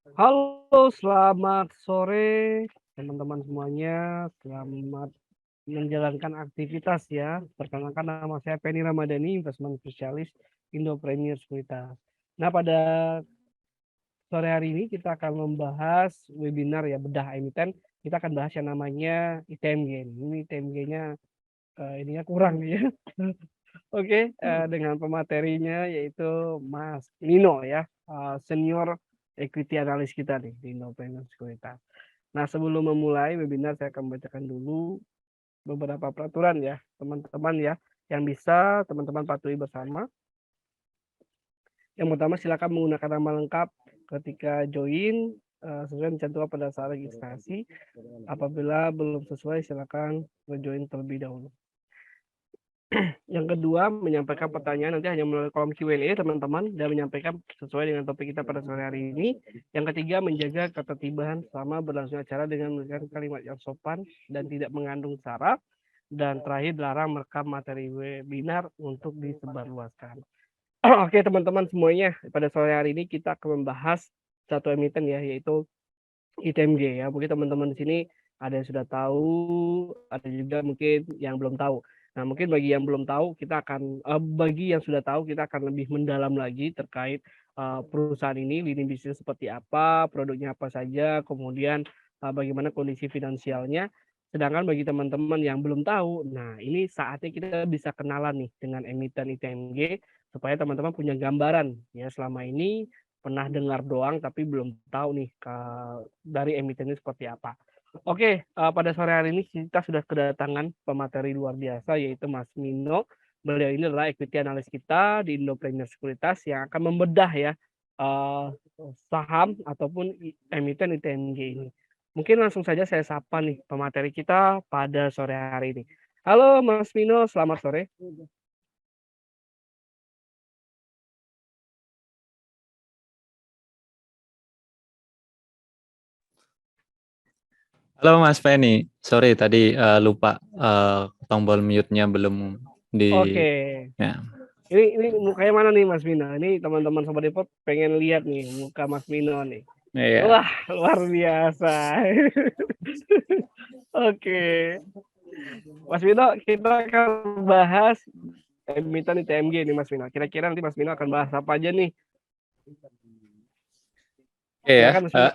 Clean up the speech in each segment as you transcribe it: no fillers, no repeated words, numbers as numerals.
Halo, selamat sore teman-teman semuanya. Selamat menjalankan aktivitas ya. Perkenalkan nama saya Penny Ramadhani, investment spesialis Indopreneur Sekuritas. Nah, pada sore hari ini kita akan membahas webinar ya bedah emiten. Kita akan bahas yang namanya ITMG. Ini ITMG-nya ininya kurang ya. Oke, dengan pematerinya yaitu Mas Nino ya, senior equity analis kita nih di Indopreneur Sekuritas. Nah, sebelum memulai webinar, saya akan membacakan dulu beberapa peraturan ya, teman-teman ya, yang bisa teman-teman patuhi bersama. Yang pertama, silakan menggunakan nama lengkap ketika join, sesuai yang dicantumkan pada saat registrasi. Apabila belum sesuai, silakan join terlebih dahulu. Yang kedua, menyampaikan pertanyaan nanti hanya melalui kolom Q&A teman-teman dan menyampaikan sesuai dengan topik kita pada sore hari ini. Yang ketiga, menjaga ketertiban selama berlangsung acara dengan menggunakan kalimat yang sopan dan tidak mengandung sara. Dan terakhir, dilarang merekam materi webinar untuk disebarluaskan. Oke teman-teman semuanya, pada sore hari ini kita akan membahas satu emiten ya, yaitu ITMG ya. Mungkin teman-teman di sini ada yang sudah tahu, ada juga mungkin yang belum tahu. Nah, mungkin bagi yang belum tahu, bagi yang sudah tahu, kita akan lebih mendalam lagi terkait perusahaan ini, lini bisnis seperti apa, produknya apa saja, kemudian bagaimana kondisi finansialnya. Sedangkan bagi teman-teman yang belum tahu, nah ini saatnya kita bisa kenalan nih dengan emiten ITMG supaya teman-teman punya gambaran ya selama ini pernah dengar doang tapi belum tahu nih dari emiten ini seperti apa. Oke, pada sore hari ini kita sudah kedatangan pemateri luar biasa yaitu Mas Mino. Beliau ini adalah equity analis kita di Indopreneur Sekuritas yang akan membedah ya uh, saham ataupun emiten ITMG ini. Mungkin langsung saja saya sapa nih pemateri kita pada sore hari ini. Halo Mas Mino, selamat sore. Halo Mas Penny, sorry tadi lupa tombol mute-nya belum di Oke, ya. ini mukanya mana nih Mas Mino? Ini teman-teman Sobat Depot pengen lihat nih muka Mas Mino nih. Iya. Wah, luar biasa. Oke, Mas Mino, kita akan bahas emiten ITMG nih Mas Mino. Kira-kira nanti Mas Mino akan bahas apa aja nih? Oke ya. Silakan Mas Mino.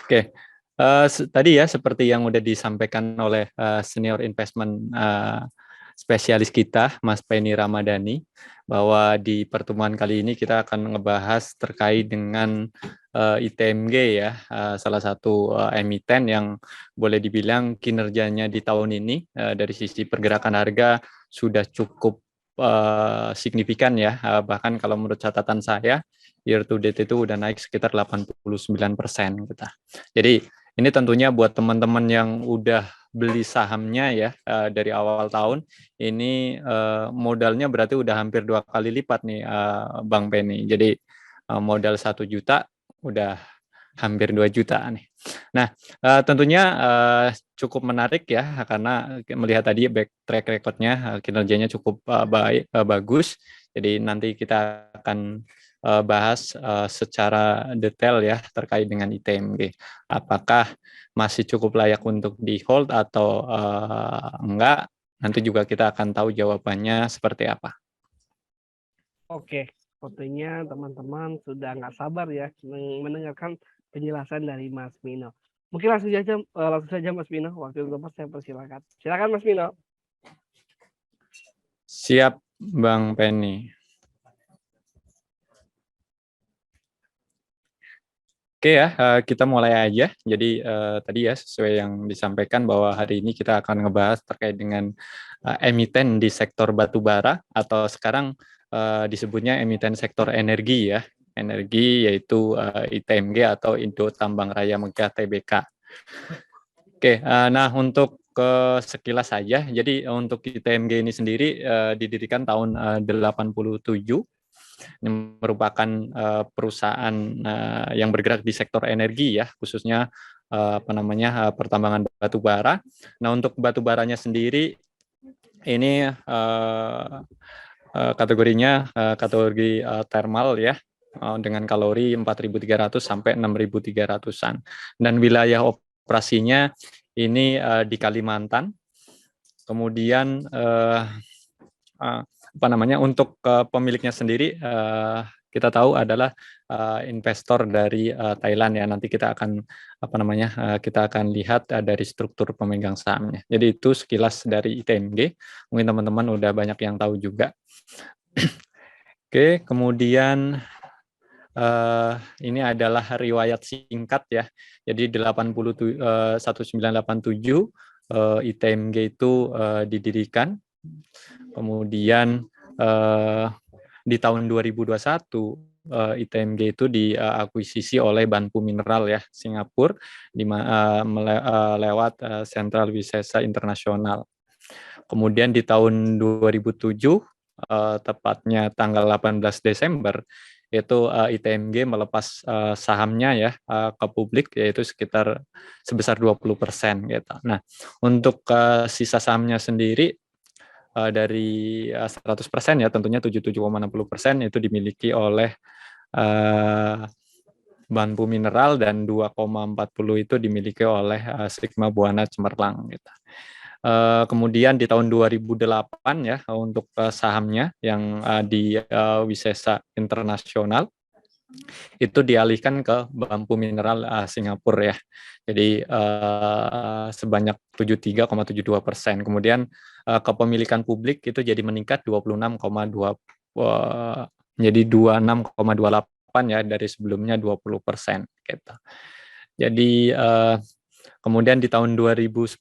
Oke. Tadi ya seperti yang udah disampaikan oleh senior investment spesialis kita Mas Penny Ramadhani bahwa di pertemuan kali ini kita akan ngebahas terkait dengan ITMG ya, salah satu emiten yang boleh dibilang kinerjanya di tahun ini dari sisi pergerakan harga sudah cukup signifikan ya, bahkan kalau menurut catatan saya year to date itu udah naik sekitar 89% kita. Jadi ini tentunya buat teman-teman yang udah beli sahamnya ya dari awal tahun, ini modalnya berarti udah hampir 2 kali lipat nih Bang Penny. Jadi modal 1 juta udah hampir 2 juta nih. Nah, tentunya cukup menarik ya karena melihat tadi back track recordnya kinerjanya cukup bagus. Jadi nanti kita akan bahas secara detail ya terkait dengan ITMG. Apakah masih cukup layak untuk di hold atau enggak? Nanti juga kita akan tahu jawabannya seperti apa. Oke, sepertinya teman-teman sudah nggak sabar ya mendengarkan penjelasan dari Mas Mino. Mungkin langsung saja Mas Mino. Waktu itu saya persilakan. Silakan Mas Mino. Siap, Bang Penny. Oke ya, kita mulai aja. Jadi tadi ya sesuai yang disampaikan bahwa hari ini kita akan ngebahas terkait dengan emiten di sektor batu bara atau sekarang disebutnya emiten sektor energi ya. Energi yaitu ITMG atau Indo Tambang Raya Megah Tbk. Oke, nah untuk sekilas saja, jadi untuk ITMG ini sendiri didirikan tahun 87. Ini merupakan perusahaan yang bergerak di sektor energi ya, khususnya pertambangan batu bara. Nah untuk batu baranya sendiri ini kategorinya kategori thermal ya. dengan kalori 4.300 sampai 6.300-an. Dan wilayah operasinya ini di Kalimantan. Kemudian untuk pemiliknya sendiri kita tahu adalah investor dari Thailand ya. Nanti kita akan kita akan lihat dari struktur pemegang sahamnya. Jadi itu sekilas dari ITMG. Mungkin teman-teman udah banyak yang tahu juga. Oke, kemudian ini adalah riwayat singkat ya. Jadi 1987 ITMG itu didirikan. Kemudian di tahun 2021 ITMG itu diakuisisi oleh Banpu Mineral ya Singapura lewat Central Wisesa Internasional. Kemudian di tahun 2007 tepatnya tanggal 18 Desember itu ITMG melepas sahamnya ya ke publik, yaitu sebesar 20% gitu. Nah, untuk sisa sahamnya sendiri dari 100% ya, tentunya 77,60% itu dimiliki oleh Banpu Mineral dan 2,40 itu dimiliki oleh Sigma Buana Cemerlang gitu. Kemudian di tahun 2008 ya untuk sahamnya yang di Wisesa Internasional itu dialihkan ke Banpu Mineral Singapura ya. Jadi sebanyak 73,72%. Kemudian kepemilikan publik itu jadi meningkat 26,2 menjadi 26,28 ya dari sebelumnya 20% gitu. Jadi kemudian di tahun 2010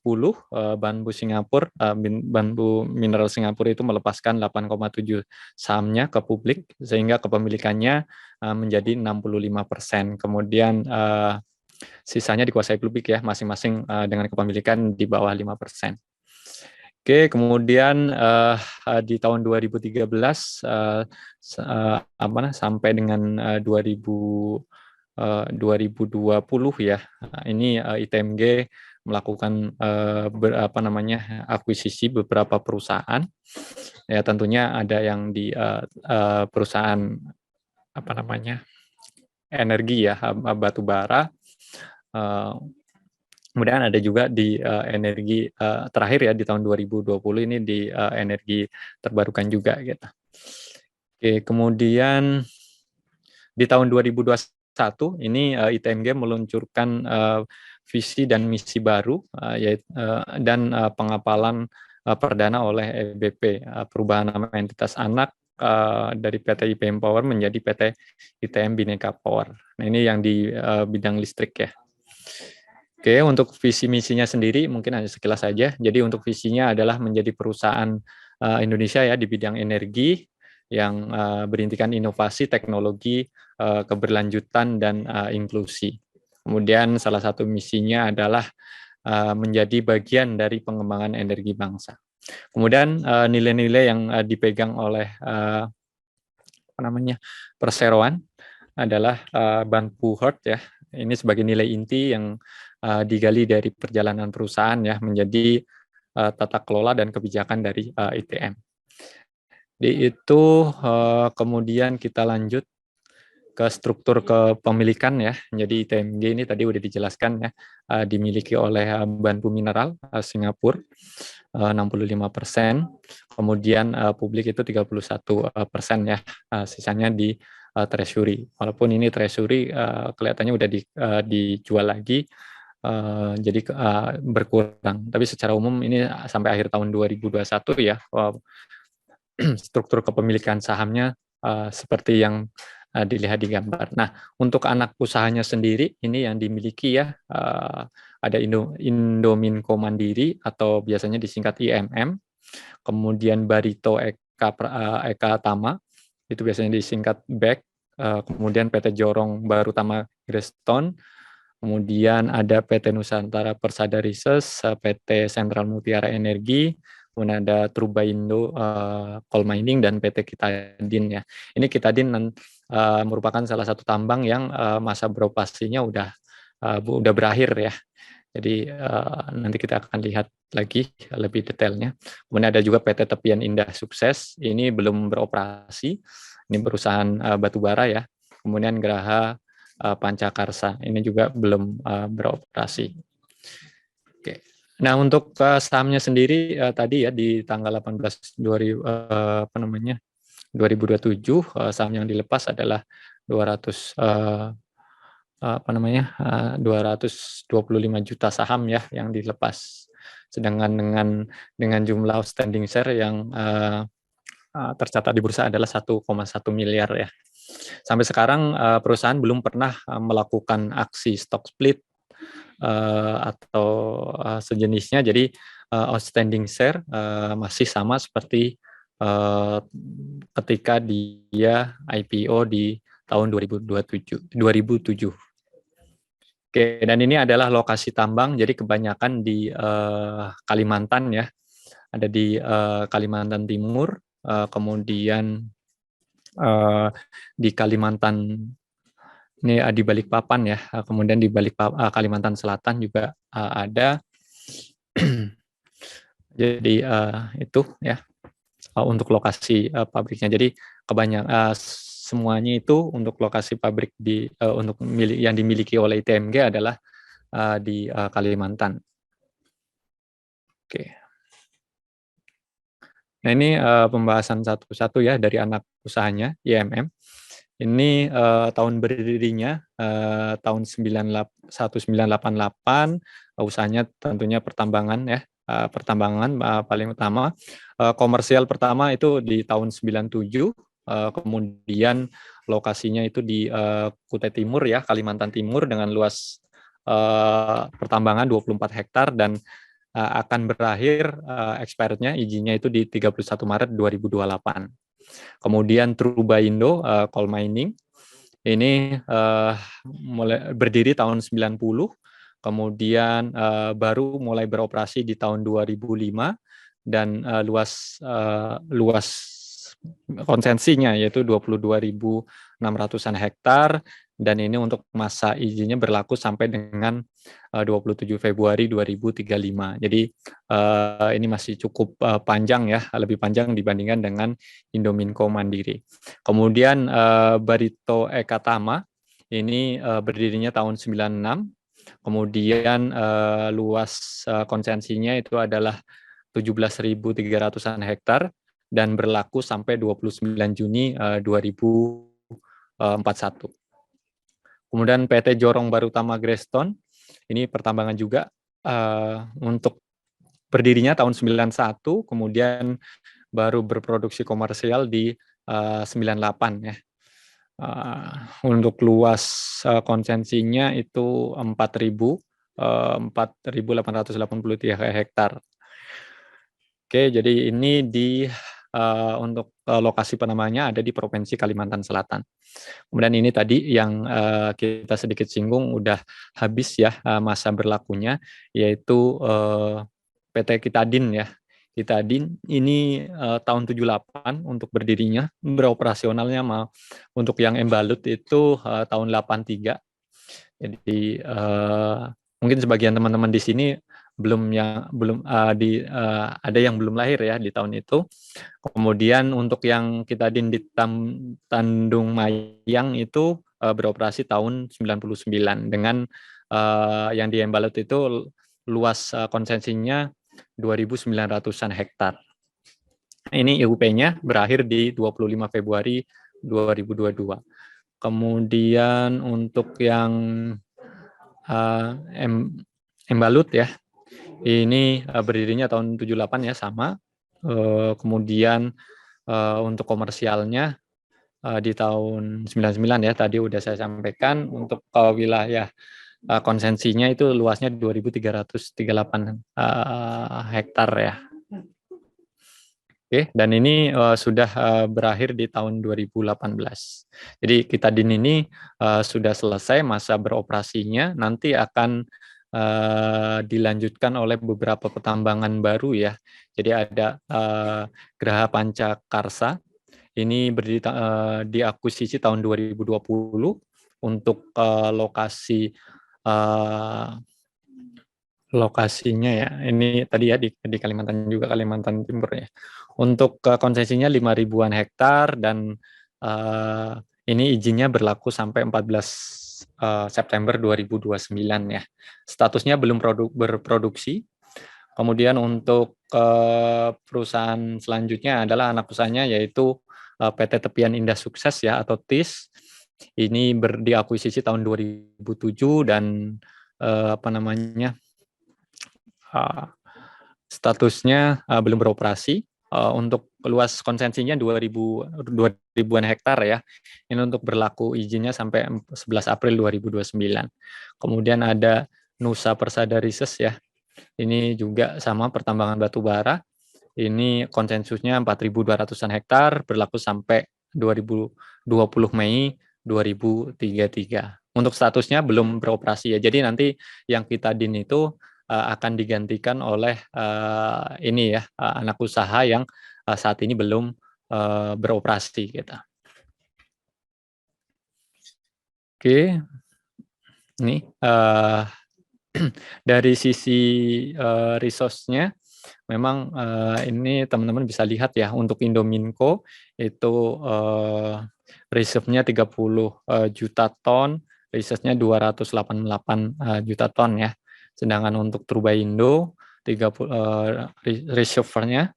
Banpu Mineral Singapura itu melepaskan 8,7 sahamnya ke publik sehingga kepemilikannya menjadi 65%. Kemudian sisanya dikuasai publik ya, masing-masing dengan kepemilikan di bawah 5%. Oke, kemudian di tahun 2013 sampai dengan 2020 ya, ini ITMG melakukan akuisisi beberapa perusahaan. Ya tentunya ada yang di perusahaan energi ya, batu bara. Kemudian ada juga di energi terakhir ya di tahun 2020 ini di energi terbarukan juga gitu. Oke, kemudian di tahun 2021 ini ITMG meluncurkan visi dan misi baru dan pengapalan perdana oleh EBP, perubahan nama entitas anak dari PT IPM Power menjadi PT ITM Bhinneka Power. Nah, ini yang di bidang listrik ya. Oke, untuk visi misinya sendiri mungkin hanya sekilas saja. Jadi untuk visinya adalah menjadi perusahaan Indonesia ya di bidang energi yang berintikan inovasi, teknologi, keberlanjutan, dan inklusi. Kemudian salah satu misinya adalah menjadi bagian dari pengembangan energi bangsa. Kemudian nilai-nilai yang dipegang oleh perseroan adalah Banpu Heart ya. Ini sebagai nilai inti yang digali dari perjalanan perusahaan ya menjadi tata kelola dan kebijakan dari ITM. Di itu kemudian kita lanjut ke struktur kepemilikan ya. Jadi ITMG ini tadi udah dijelaskan ya, dimiliki oleh Banpu Mineral Singapura 65%, kemudian publik itu 31% ya, sisanya di treasury. Walaupun ini treasury kelihatannya udah dijual lagi, jadi berkurang. Tapi secara umum ini sampai akhir tahun 2021 ya, struktur kepemilikan sahamnya seperti yang dilihat di gambar. Nah, untuk anak usahanya sendiri ini yang dimiliki ya ada Indominco Mandiri atau biasanya disingkat IMM, kemudian Barito Eka Tama itu biasanya disingkat BEK, kemudian PT Jorong Barutama Greston, kemudian ada PT Nusantara Persada Research, PT Sentral Mutiara Energi, kemudian ada Trubaindo Coal Mining, dan PT Kitadin ya. Ini Kitadin merupakan salah satu tambang yang masa beroperasinya udah berakhir ya. Jadi nanti kita akan lihat lagi lebih detailnya. Kemudian ada juga PT Tepian Indah Sukses, ini belum beroperasi, ini perusahaan batubara ya. kemudian Geraha Pancakarsa ini juga belum beroperasi. Oke. Nah, untuk sahamnya sendiri tadi ya di tanggal 18 2027 saham yang dilepas adalah 225 juta saham ya yang dilepas. Sedangkan dengan jumlah outstanding share yang tercatat di bursa adalah 1,1 miliar ya. Sampai sekarang perusahaan belum pernah melakukan aksi stock split atau sejenisnya. Jadi outstanding share masih sama seperti ketika dia IPO di tahun 2007. Oke, dan ini adalah lokasi tambang, jadi kebanyakan di Kalimantan ya, ada di Kalimantan Timur, kemudian di Kalimantan ini di Balikpapan ya, kemudian di Kalimantan Selatan juga ada. Jadi itu ya untuk lokasi pabriknya. Jadi kebanyakan semuanya itu untuk lokasi pabrik untuk yang dimiliki oleh ITMG adalah di Kalimantan. Oke. Nah ini pembahasan satu-satu ya dari anak usahanya IMM. Ini tahun berdirinya tahun 1988, usahanya tentunya pertambangan ya, pertambangan paling utama. Komersial pertama itu di tahun 97, kemudian lokasinya itu di Kutai Timur ya, Kalimantan Timur dengan luas pertambangan 24 hektar dan akan berakhir expirednya izinnya itu di 31 Maret 2028. Kemudian Trubaindo Coal Mining ini mulai berdiri tahun 90, kemudian baru mulai beroperasi di tahun 2005 dan luas konsensinya yaitu 22.600-an hektar dan ini untuk masa izinnya berlaku sampai dengan 27 Februari 2035. Jadi ini masih cukup panjang ya, lebih panjang dibandingkan dengan Indominco Mandiri. Kemudian Barito Ekatama ini berdirinya tahun 96. Kemudian luas konsensinya itu adalah 17.300-an hektar dan berlaku sampai 29 Juni 2041. Kemudian PT Jorong Barutama Greston, ini pertambangan juga untuk berdirinya tahun 91, kemudian baru berproduksi komersial di 98 ya. Untuk luas konsensinya itu 4.883 hektar. Oke, jadi ini untuk lokasi penambangannya ada di Provinsi Kalimantan Selatan. Kemudian ini tadi yang kita sedikit singgung udah habis ya masa berlakunya, yaitu PT Kitadin ya. Kitadin ini tahun 78 untuk berdirinya, beroperasionalnya untuk yang Embalut itu tahun 83. Jadi mungkin sebagian teman-teman di sini ada yang belum lahir ya di tahun itu. Kemudian untuk yang Kitadin di Tandung Mayang itu beroperasi tahun 99 dengan yang di Embalut itu luas konsensinya 2.900-an hektar. Ini IUP-nya berakhir di 25 Februari 2022. Kemudian untuk yang Embalut ya, ini berdirinya tahun 78 ya sama. Kemudian untuk komersialnya di tahun 99 ya, tadi udah saya sampaikan. Untuk wilayah konsensinya itu luasnya 2.338 hektar ya. Oke, dan ini sudah berakhir di tahun 2018. Jadi Kitadin ini sudah selesai masa beroperasinya, nanti akan dilanjutkan oleh beberapa pertambangan baru ya. Jadi ada Geraha Pancakarsa, ini berdiri diakuisisi tahun 2020 untuk lokasinya ya. Ini tadi ya di Kalimantan juga, Kalimantan Timur ya. Untuk konsesinya 5.000-an hektar dan Ini izinnya berlaku sampai 14 September 2029 ya. Statusnya belum berproduksi. Kemudian untuk perusahaan selanjutnya adalah anak usahanya, yaitu PT Tepian Indah Sukses ya, atau TIS. Ini diakuisisi tahun 2007 dan apa namanya, statusnya belum beroperasi. Untuk luas konsensinya 2000-an hektar ya. Ini untuk berlaku izinnya sampai 11 April 2029. Kemudian ada Nusa Persada Resources ya. Ini juga sama, pertambangan batu bara. Ini konsensusnya 4.200-an hektar, berlaku sampai 2020 Mei 2033. Untuk statusnya belum beroperasi ya. Jadi nanti yang kita din itu akan digantikan oleh ini ya, anak usaha yang saat ini belum beroperasi kita. Oke, ini dari sisi resource-nya memang ini teman-teman bisa lihat ya, untuk Indominco itu reserve-nya 30 juta ton, resource-nya 288 juta ton ya. Sedangkan untuk Truba-Indo 30 reserve-nya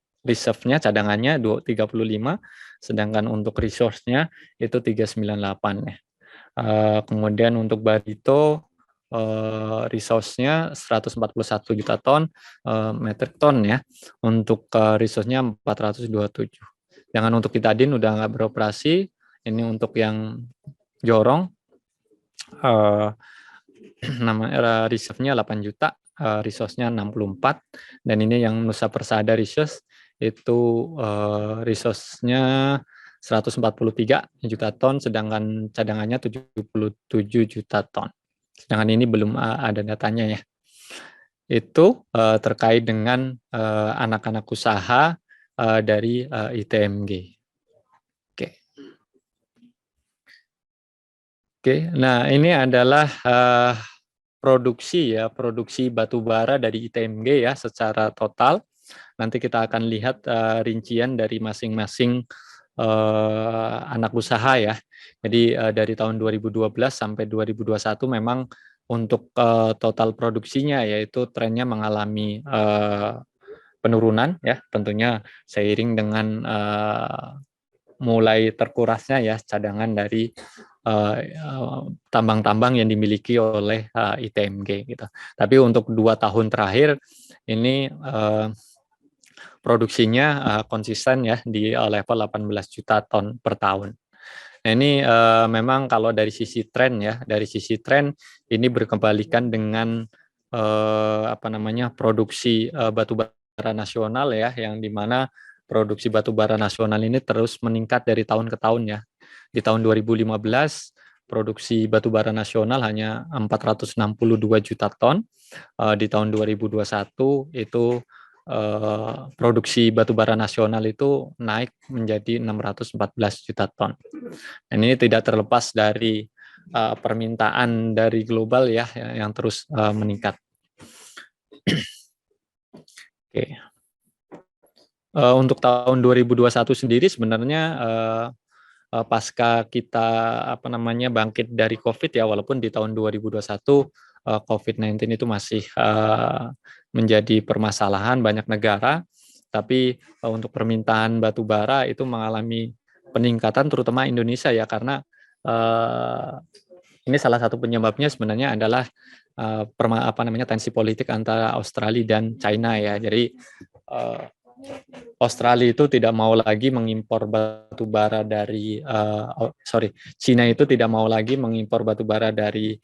cadangannya 35, sedangkan untuk resource-nya itu 398 ya. Kemudian untuk Barito resource-nya 141 juta ton metric ton ya. Untuk resource-nya 427. Jangan untuk Kitadin udah nggak beroperasi. Ini untuk yang Jorong reserve-nya 8 juta, resource-nya 64, dan ini yang Nusa Persada Resource itu resource-nya 143 juta ton, sedangkan cadangannya 77 juta ton. Sedangkan ini belum ada datanya ya. Itu terkait dengan anak-anak usaha dari ITMG. Oke, nah ini adalah produksi batu bara dari ITMG ya secara total. Nanti kita akan lihat rincian dari masing-masing anak usaha ya. Jadi dari tahun 2012 sampai 2021 memang untuk total produksinya yaitu trennya mengalami penurunan ya, tentunya seiring dengan mulai terkurasnya ya cadangan dari tambang-tambang yang dimiliki oleh ITMG gitu. Tapi untuk 2 tahun terakhir ini produksinya konsisten ya di level 18 juta ton per tahun. Nah ini memang kalau dari sisi tren ya, dari sisi tren ini berkebalikan dengan produksi batu bara nasional ya, yang dimana produksi batu bara nasional ini terus meningkat dari tahun ke tahun ya. Di tahun 2015 produksi batu bara nasional hanya 462 juta ton. Di tahun 2021 itu produksi batu bara nasional itu naik menjadi 614 juta ton. Dan ini tidak terlepas dari permintaan dari global ya yang terus meningkat. Oke. Untuk tahun 2021 sendiri sebenarnya pasca kita bangkit dari COVID ya, walaupun di tahun 2021 COVID-19 itu masih menjadi permasalahan banyak negara, tapi untuk permintaan batu bara itu mengalami peningkatan, terutama Indonesia ya, karena ini salah satu penyebabnya sebenarnya adalah tensi politik antara Australia dan China ya. Jadi Australia itu tidak mau lagi mengimpor batu bara dari China itu tidak mau lagi mengimpor batu bara dari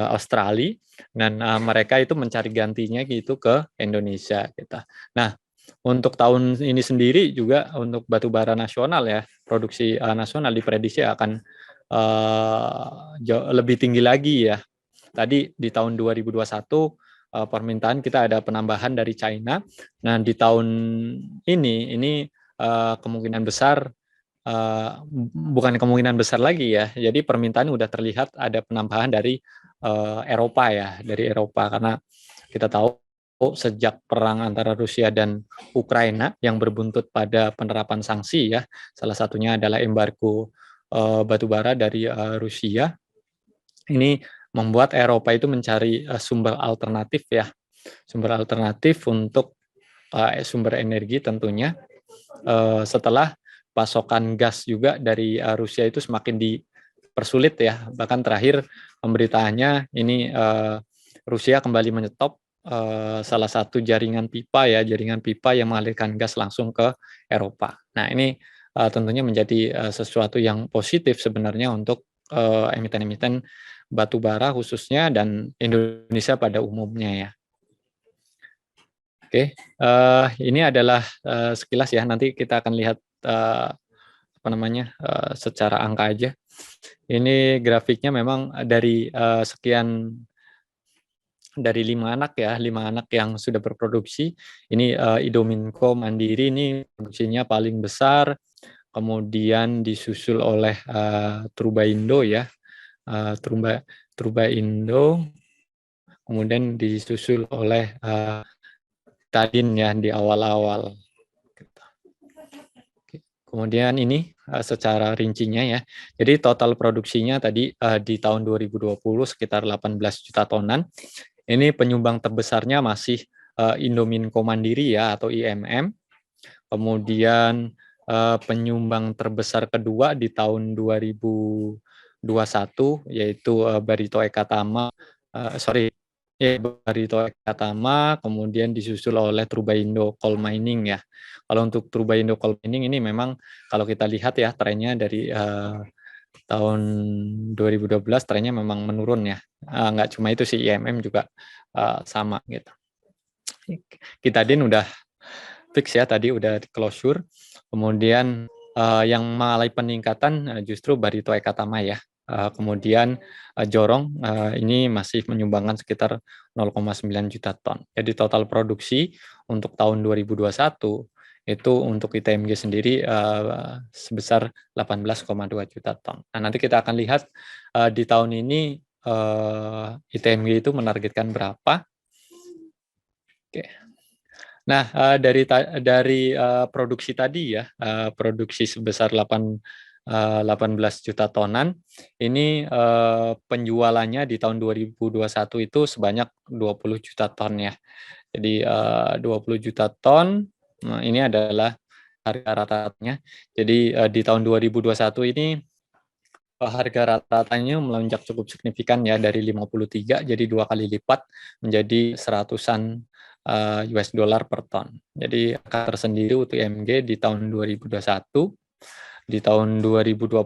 Australia, dan mereka itu mencari gantinya gitu ke Indonesia gitu. Nah, untuk tahun ini sendiri juga untuk batu bara nasional ya, produksi nasional diprediksi akan jauh lebih tinggi lagi ya. Tadi di tahun 2021 permintaan kita ada penambahan dari China. Nah, di tahun ini kemungkinan besar bukan kemungkinan besar lagi ya. Jadi permintaan udah terlihat ada penambahan dari Eropa ya, dari Eropa, karena kita tahu sejak perang antara Rusia dan Ukraina yang berbuntut pada penerapan sanksi ya, salah satunya adalah embargo batu bara dari Rusia. Ini membuat Eropa itu mencari sumber alternatif ya, sumber alternatif untuk sumber energi tentunya, setelah pasokan gas juga dari Rusia itu semakin dipersulit ya. Bahkan terakhir pemberitaannya ini Rusia kembali menyetop salah satu jaringan pipa ya, jaringan pipa yang mengalirkan gas langsung ke Eropa. Nah, ini tentunya menjadi sesuatu yang positif sebenarnya untuk emiten-emiten batu bara khususnya dan Indonesia pada umumnya ya. Oke, ini adalah sekilas ya. Nanti kita akan lihat apa namanya secara angka aja. Ini grafiknya memang dari sekian dari 5 anak ya, 5 anak yang sudah berproduksi. Ini Idominco Mandiri ini produksinya paling besar, kemudian disusul oleh Trubaindo ya, Trubaindo, kemudian disusul oleh Tadin ya di awal-awal. Kemudian ini secara rincinya ya. Jadi total produksinya tadi di tahun 2020 sekitar 18 juta tonan. Ini penyumbang terbesarnya masih Indominco Mandiri ya atau IMM. Kemudian penyumbang terbesar kedua di tahun 2021 yaitu Barito Ekatama, Barito Ekatama, kemudian disusul oleh Trubaindo Coal Mining ya. Kalau untuk Trubaindo Coal Mining ini memang kalau kita lihat ya trennya dari tahun 2012 trennya memang menurun ya. Nggak cuma itu sih, IMM juga sama gitu. Kitadin udah fix ya, tadi udah closure. Kemudian yang mengalami peningkatan justru Barito Ekatama ya. Kemudian Jorong ini masih menyumbangkan sekitar 0,9 juta ton. Jadi total produksi untuk tahun 2021 itu untuk ITMG sendiri sebesar 18,2 juta ton. Nah, nanti kita akan lihat di tahun ini ITMG itu menargetkan berapa. Oke. Nah, dari produksi tadi ya, produksi sebesar 18 juta tonan, ini penjualannya di tahun 2021 itu sebanyak 20 juta ton ya. Jadi 20 juta ton, nah ini adalah harga rata-ratanya. Jadi di tahun 2021 ini harga rata-ratanya melonjak cukup signifikan ya, dari 53 jadi 2 kali lipat menjadi seratusan US dollar per ton. Jadi angka tersendiri UTMG di tahun 2021. Di tahun 2020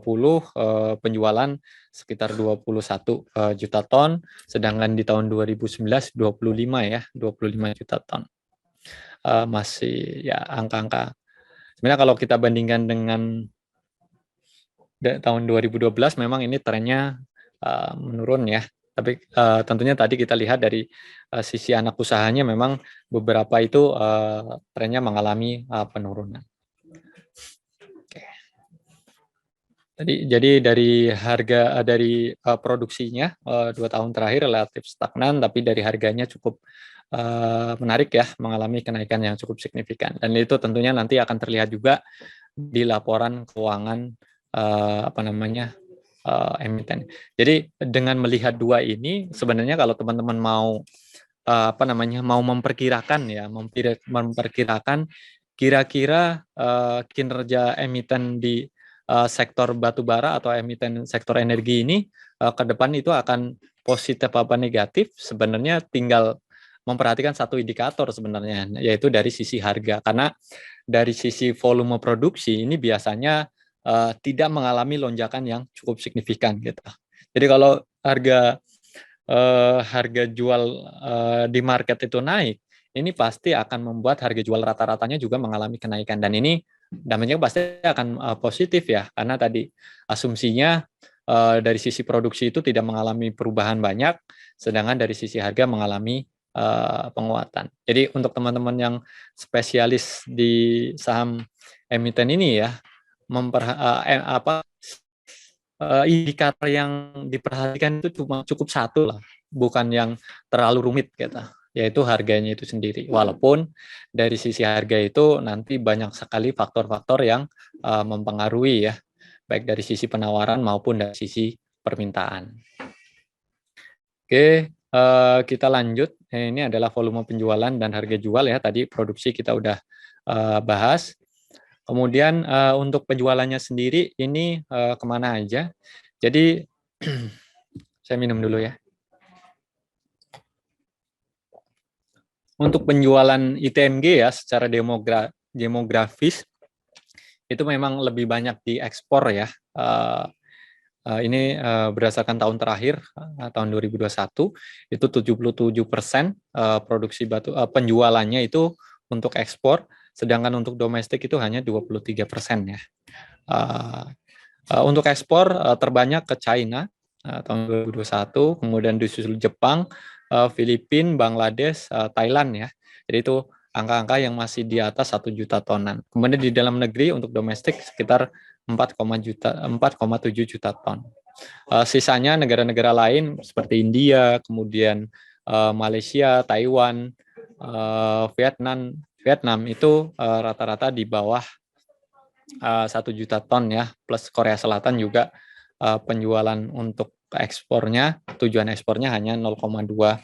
penjualan sekitar 21 juta ton, sedangkan di tahun 2019 25 ya, 25 juta ton. Masih ya angka-angka. Sebenarnya kalau kita bandingkan dengan tahun 2012 memang ini trennya menurun ya. Tapi tentunya tadi kita lihat dari sisi anak usahanya memang beberapa itu trennya mengalami penurunan. Oke. Jadi dari harga dari produksinya 2 tahun terakhir relatif stagnan, tapi dari harganya cukup menarik ya, mengalami kenaikan yang cukup signifikan. Dan itu tentunya nanti akan terlihat juga di laporan keuangan emiten. Jadi dengan melihat dua ini sebenarnya kalau teman-teman mau mau memperkirakan ya, memperkirakan kira-kira kinerja emiten di sektor batu bara atau emiten sektor energi ini ke depan itu akan positif apa negatif, sebenarnya tinggal memperhatikan satu indikator sebenarnya, yaitu dari sisi harga. Karena dari sisi volume produksi ini biasanya tidak mengalami lonjakan yang cukup signifikan gitu. Jadi kalau harga jual di market itu naik, ini pasti akan membuat harga jual rata-ratanya juga mengalami kenaikan, dan ini dampaknya pasti akan positif ya, karena tadi asumsinya dari sisi produksi itu tidak mengalami perubahan banyak, sedangkan dari sisi harga mengalami penguatan. Jadi untuk teman-teman yang spesialis di saham emiten ini ya, indikator yang diperhatikan itu cuma cukup satu lah, bukan yang terlalu rumit gitu, yaitu harganya itu sendiri. Walaupun dari sisi harga itu nanti banyak sekali faktor-faktor yang mempengaruhi ya, baik dari sisi penawaran maupun dari sisi permintaan. Oke, kita lanjut. Ini adalah volume penjualan dan harga jual ya. Tadi produksi kita udah bahas. Kemudian untuk penjualannya sendiri ini kemana aja. Jadi saya minum dulu ya. Untuk penjualan ITMG ya secara demografis itu memang lebih banyak diekspor ya. Ini berdasarkan tahun terakhir, tahun 2021, itu 77% produksi penjualannya itu untuk ekspor, sedangkan untuk domestik itu hanya 23% ya. Untuk ekspor terbanyak ke China tahun 2021, kemudian disusul Jepang, Filipina, Bangladesh, Thailand ya. Jadi itu angka-angka yang masih di atas 1 juta tonan. Kemudian di dalam negeri untuk domestik sekitar 4,7 juta ton. Sisanya negara-negara lain seperti India, kemudian Malaysia, Taiwan, Vietnam itu rata-rata di bawah 1 juta ton ya, plus Korea Selatan juga penjualan untuk ekspornya, tujuan ekspornya hanya 0,2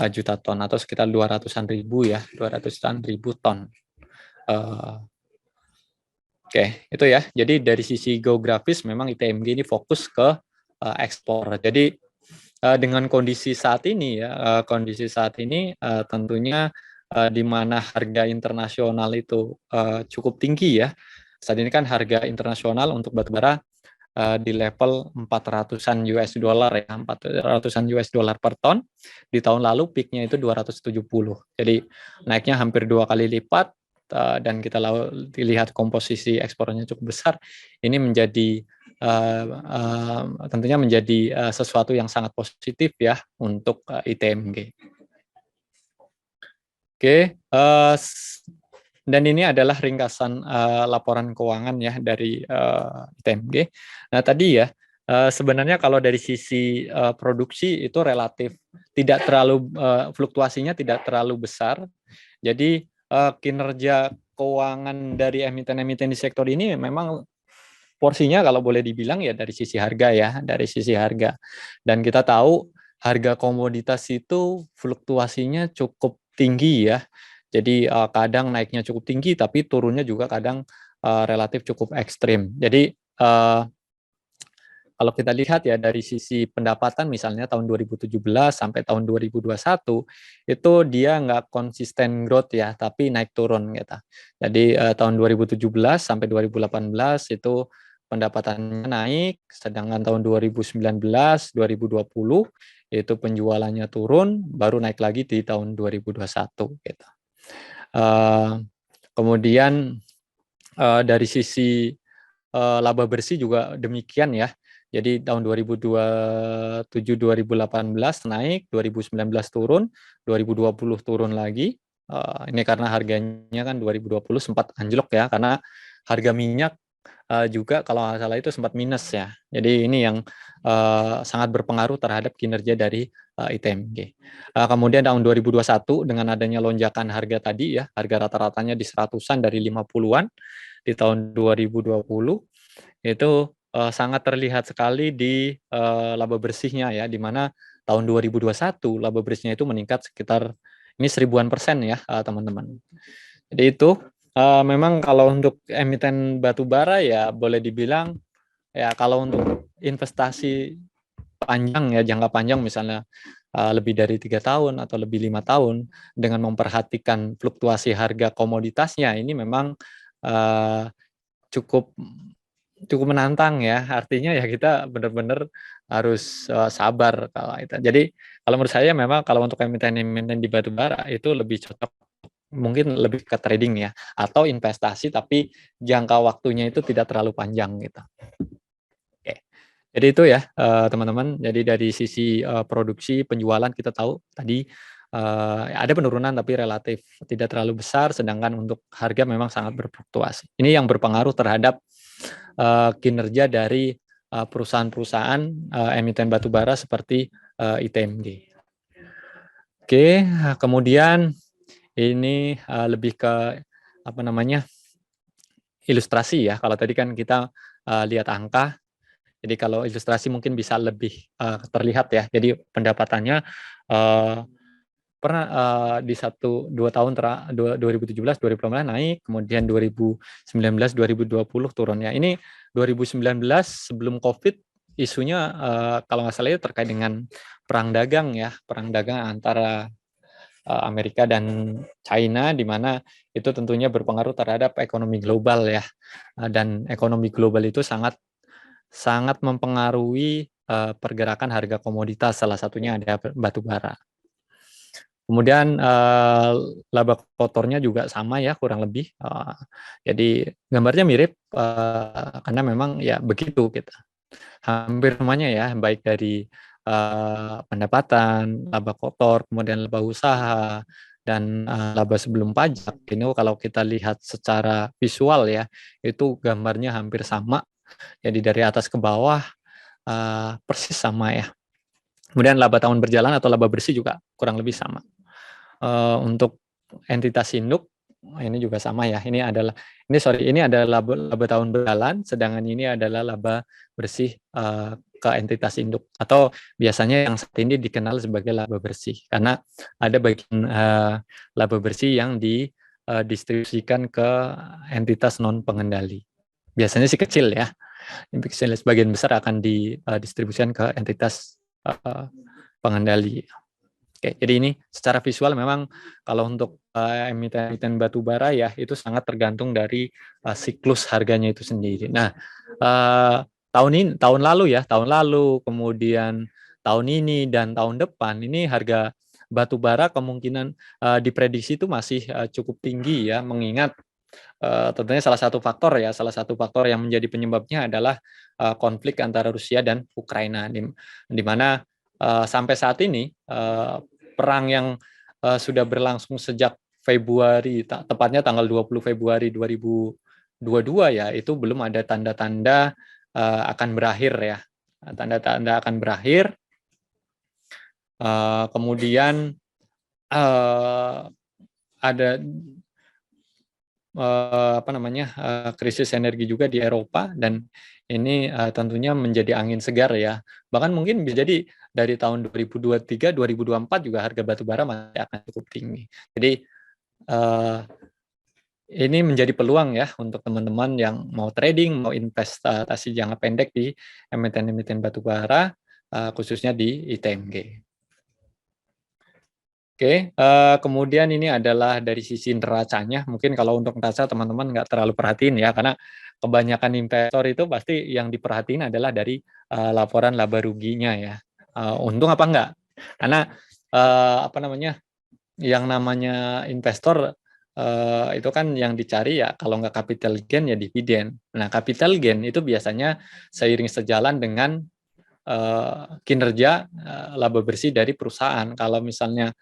juta ton atau sekitar 200-an ribu ya, 200-an ribu ton. Oke, itu ya. Jadi dari sisi geografis memang ITMG ini fokus ke ekspor. Jadi dengan kondisi saat ini ya, tentunya di mana harga internasional itu cukup tinggi ya. Saat ini kan harga internasional untuk batubara di level 400-an US dollar ya, 400-an US dollar per ton. Di tahun lalu peaknya itu 270. Jadi naiknya hampir 2 kali lipat dan kita lihat komposisi ekspornya cukup besar. Ini menjadi tentunya menjadi sesuatu yang sangat positif ya untuk ITMG. Oke, dan ini adalah ringkasan laporan keuangan ya dari ITMG. Nah tadi ya sebenarnya kalau dari sisi produksi itu relatif tidak terlalu fluktuasinya tidak terlalu besar. Jadi kinerja keuangan dari emiten-emiten di sektor ini memang porsinya kalau boleh dibilang ya dari sisi harga ya, dari sisi harga. Dan kita tahu harga komoditas itu fluktuasinya cukup tinggi ya. Jadi kadang naiknya cukup tinggi tapi turunnya juga kadang relatif cukup ekstrim. Jadi kalau kita lihat ya dari sisi pendapatan misalnya tahun 2017 sampai tahun 2021 itu dia nggak konsisten growth ya, tapi naik turun gitu. Jadi tahun 2017 sampai 2018 itu pendapatannya naik, sedangkan tahun 2019, 2020 itu penjualannya turun, baru naik lagi di tahun 2021 gitu. Kemudian dari sisi laba bersih juga demikian ya. Jadi tahun 2027-2018 naik, 2019 turun, 2020 turun lagi. Ini karena harganya kan 2020 sempat anjlok ya, karena harga minyak juga kalau nggak salah itu sempat minus ya. Jadi ini yang sangat berpengaruh terhadap kinerja dari ITMG. Kemudian tahun 2021 dengan adanya lonjakan harga tadi ya, harga rata-ratanya di 100-an dari 50-an di tahun 2020 itu sangat terlihat sekali di laba bersihnya ya, di mana tahun 2021 laba bersihnya itu meningkat sekitar ini 1000-an% ya teman-teman. Jadi itu memang kalau untuk emiten batu bara ya boleh dibilang ya kalau untuk investasi panjang ya, jangka panjang misalnya lebih dari 3 tahun atau lebih 5 tahun dengan memperhatikan fluktuasi harga komoditasnya ini memang cukup menantang ya. Artinya ya kita benar-benar harus sabar kalau itu. Jadi kalau menurut saya memang kalau untuk emiten-emiten di batu bara itu lebih cocok mungkin lebih ke trading ya atau investasi tapi jangka waktunya itu tidak terlalu panjang gitu. Oke. Jadi itu ya teman-teman. Jadi dari sisi produksi penjualan kita tahu tadi ada penurunan tapi relatif tidak terlalu besar, sedangkan untuk harga memang sangat berfluktuasi. Ini yang berpengaruh terhadap kinerja dari perusahaan-perusahaan emiten batubara seperti ITMG. Oke, kemudian ini lebih ke apa namanya ilustrasi ya. Kalau tadi kan kita lihat angka. Jadi kalau ilustrasi mungkin bisa lebih terlihat ya. Jadi pendapatannya pernah di 1-2 tahun 2017 2018 naik, kemudian 2019 2020 turunnya. Ini 2019 sebelum Covid isunya kalau nggak salah itu terkait dengan perang dagang ya, perang dagang antara Amerika dan China, di mana itu tentunya berpengaruh terhadap ekonomi global ya. Dan ekonomi global itu sangat mempengaruhi pergerakan harga komoditas, salah satunya ada batu bara. Kemudian laba kotornya juga sama ya, kurang lebih. Jadi gambarnya mirip karena memang ya begitu kita. Hampir semuanya ya, baik dari pendapatan, laba kotor, kemudian laba usaha, dan laba sebelum pajak. Ini kalau kita lihat secara visual ya, itu gambarnya hampir sama. Jadi dari atas ke bawah persis sama ya. Kemudian laba tahun berjalan atau laba bersih juga kurang lebih sama. Untuk entitas induk ini juga sama ya. Ini adalah laba tahun berjalan, sedangkan ini adalah laba bersih ke entitas induk, atau biasanya yang saat ini dikenal sebagai laba bersih karena ada bagian laba bersih yang didistribusikan ke entitas non pengendali. Biasanya sih kecil ya. Sebagian besar akan didistribusikan ke entitas pengendali. Oke, jadi ini secara visual memang kalau untuk emiten batu bara ya itu sangat tergantung dari siklus harganya itu sendiri. Nah, tahun lalu, kemudian tahun ini dan tahun depan ini harga batu bara kemungkinan diprediksi itu masih cukup tinggi ya, mengingat tentunya salah satu faktor yang menjadi penyebabnya adalah konflik antara Rusia dan Ukraina, di mana sampai saat ini perang yang sudah berlangsung sejak Februari, tepatnya tanggal 20 Februari 2022 ya, itu belum ada tanda-tanda akan berakhir ya. Tanda-tanda akan berakhir. Kemudian ada krisis energi juga di Eropa, dan ini tentunya menjadi angin segar ya. Bahkan mungkin bisa jadi dari tahun 2023 2024 juga harga batu bara masih akan cukup tinggi. Jadi ini menjadi peluang ya untuk teman-teman yang mau trading, mau investasi jangka pendek di emiten-emiten batu bara, khususnya di ITMG. Oke, kemudian ini adalah dari sisi neracanya. Mungkin kalau untuk neraca teman-teman nggak terlalu perhatiin ya, karena kebanyakan investor itu pasti yang diperhatiin adalah dari laporan laba ruginya ya. Untung apa enggak? Karena yang namanya investor itu kan yang dicari ya kalau nggak capital gain ya dividen. Nah, capital gain itu biasanya seiring sejalan dengan kinerja laba bersih dari perusahaan. Kalau misalnya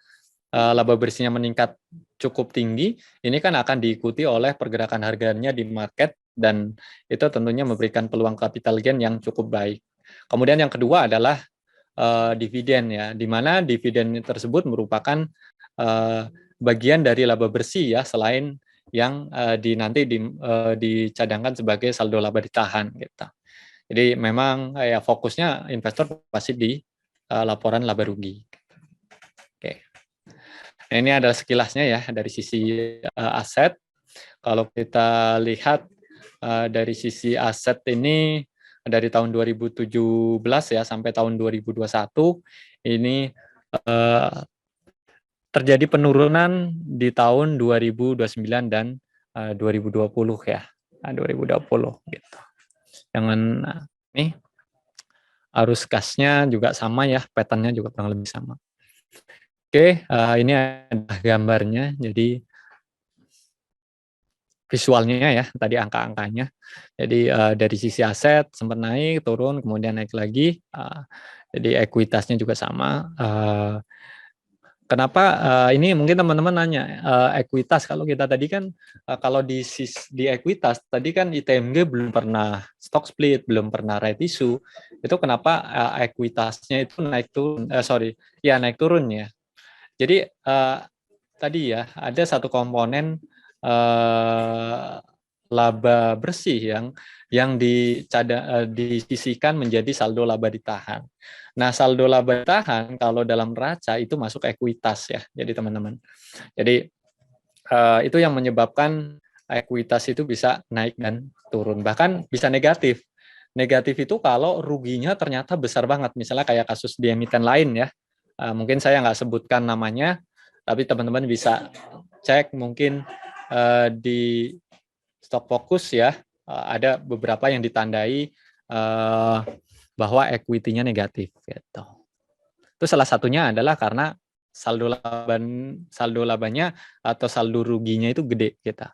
laba bersihnya meningkat cukup tinggi, ini kan akan diikuti oleh pergerakan harganya di market, dan itu tentunya memberikan peluang capital gain yang cukup baik. Kemudian yang kedua adalah dividen ya, di mana dividen tersebut merupakan bagian dari laba bersih ya, selain yang dicadangkan sebagai saldo laba ditahan gitu. Jadi memang ya fokusnya investor pasti di laporan laba rugi. Oke. Nah, ini adalah sekilasnya ya dari sisi aset. Kalau kita lihat dari sisi aset ini dari tahun 2017 ya sampai tahun 2021 ini terjadi penurunan di tahun 2029 dan 2020 ya. 2020 gitu. Jangan nih arus gasnya juga sama ya, pattern-nya juga kurang lebih sama. Oke, ini ada gambarnya. Jadi visualnya ya, tadi angka-angkanya. Jadi dari sisi aset sempat naik, turun, kemudian naik lagi. Jadi ekuitasnya juga sama. Kenapa ini mungkin teman-teman nanya ekuitas, kalau kita tadi kan kalau di ekuitas tadi kan ITMG belum pernah stock split, belum pernah right issue. Itu kenapa ekuitasnya itu naik turun ya. Jadi tadi ya ada satu komponen laba bersih yang disisihkan menjadi saldo laba ditahan. Nah, saldo laba ditahan kalau dalam neraca itu masuk ekuitas ya. Jadi teman-teman. Jadi itu yang menyebabkan ekuitas itu bisa naik dan turun, bahkan bisa negatif. Negatif itu kalau ruginya ternyata besar banget, misalnya kayak kasus di emiten lain ya. Mungkin saya nggak sebutkan namanya, tapi teman-teman bisa cek mungkin di Stock Focus ya, ada beberapa yang ditandai bahwa equity-nya negatif gitu. Itu salah satunya adalah karena saldo labanya atau saldo ruginya itu gede gitu.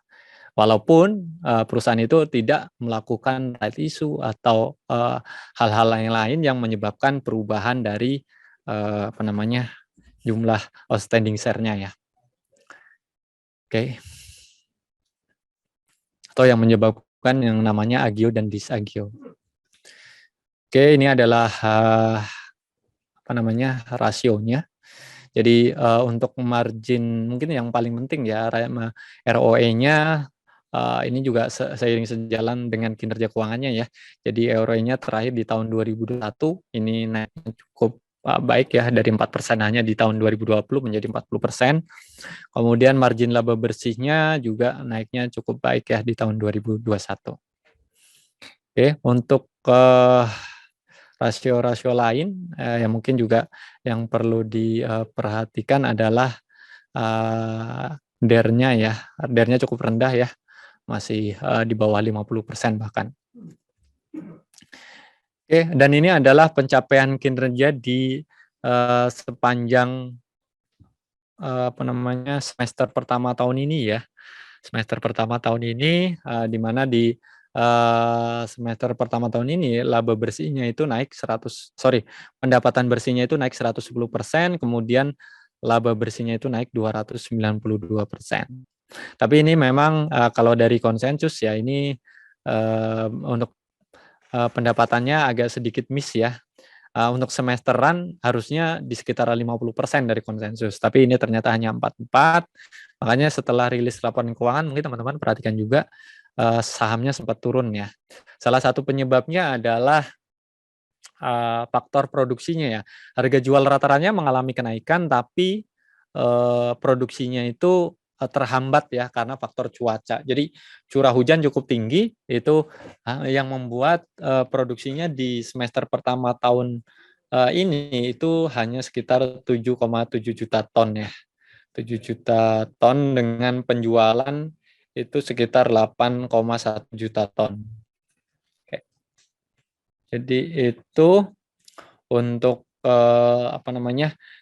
Walaupun perusahaan itu tidak melakukan right issue atau hal-hal lain yang menyebabkan perubahan dari jumlah outstanding share-nya ya. Oke. Atau yang menyebabkan yang namanya agio dan disagio. Oke, ini adalah rasionya. Jadi untuk margin mungkin yang paling penting ya ROE-nya ini juga seiring sejalan dengan kinerja keuangannya ya. Jadi ROE-nya terakhir di tahun 2021 ini naiknya cukup baik ya, dari 4% hanya di tahun 2020 menjadi 40%. Kemudian margin laba bersihnya juga naiknya cukup baik ya di tahun 2021. Oke, untuk rasio-rasio lain yang mungkin juga yang perlu diperhatikan adalah DER-nya ya. DER-nya cukup rendah ya, masih di bawah 50% bahkan. Oke, dan ini adalah pencapaian kinerja di sepanjang semester pertama tahun ini ya. Semester pertama tahun ini di mana di semester pertama tahun ini laba bersihnya itu naik pendapatan bersihnya itu naik 110%, kemudian laba bersihnya itu naik 292%. Tapi ini memang kalau dari konsensus ya ini untuk pendapatannya agak sedikit miss ya. Untuk semesteran harusnya di sekitar 50% dari konsensus, tapi ini ternyata hanya 44. Makanya setelah rilis laporan keuangan mungkin teman-teman perhatikan juga sahamnya sempat turun ya. Salah satu penyebabnya adalah faktor produksinya ya. Harga jual rata-ratanya mengalami kenaikan, tapi produksinya itu terhambat ya karena faktor cuaca. Jadi curah hujan cukup tinggi itu yang membuat produksinya di semester pertama tahun ini itu hanya sekitar 7,7 juta ton ya. 7 juta ton dengan penjualan itu sekitar 8,1 juta ton. Oke. Jadi itu untuk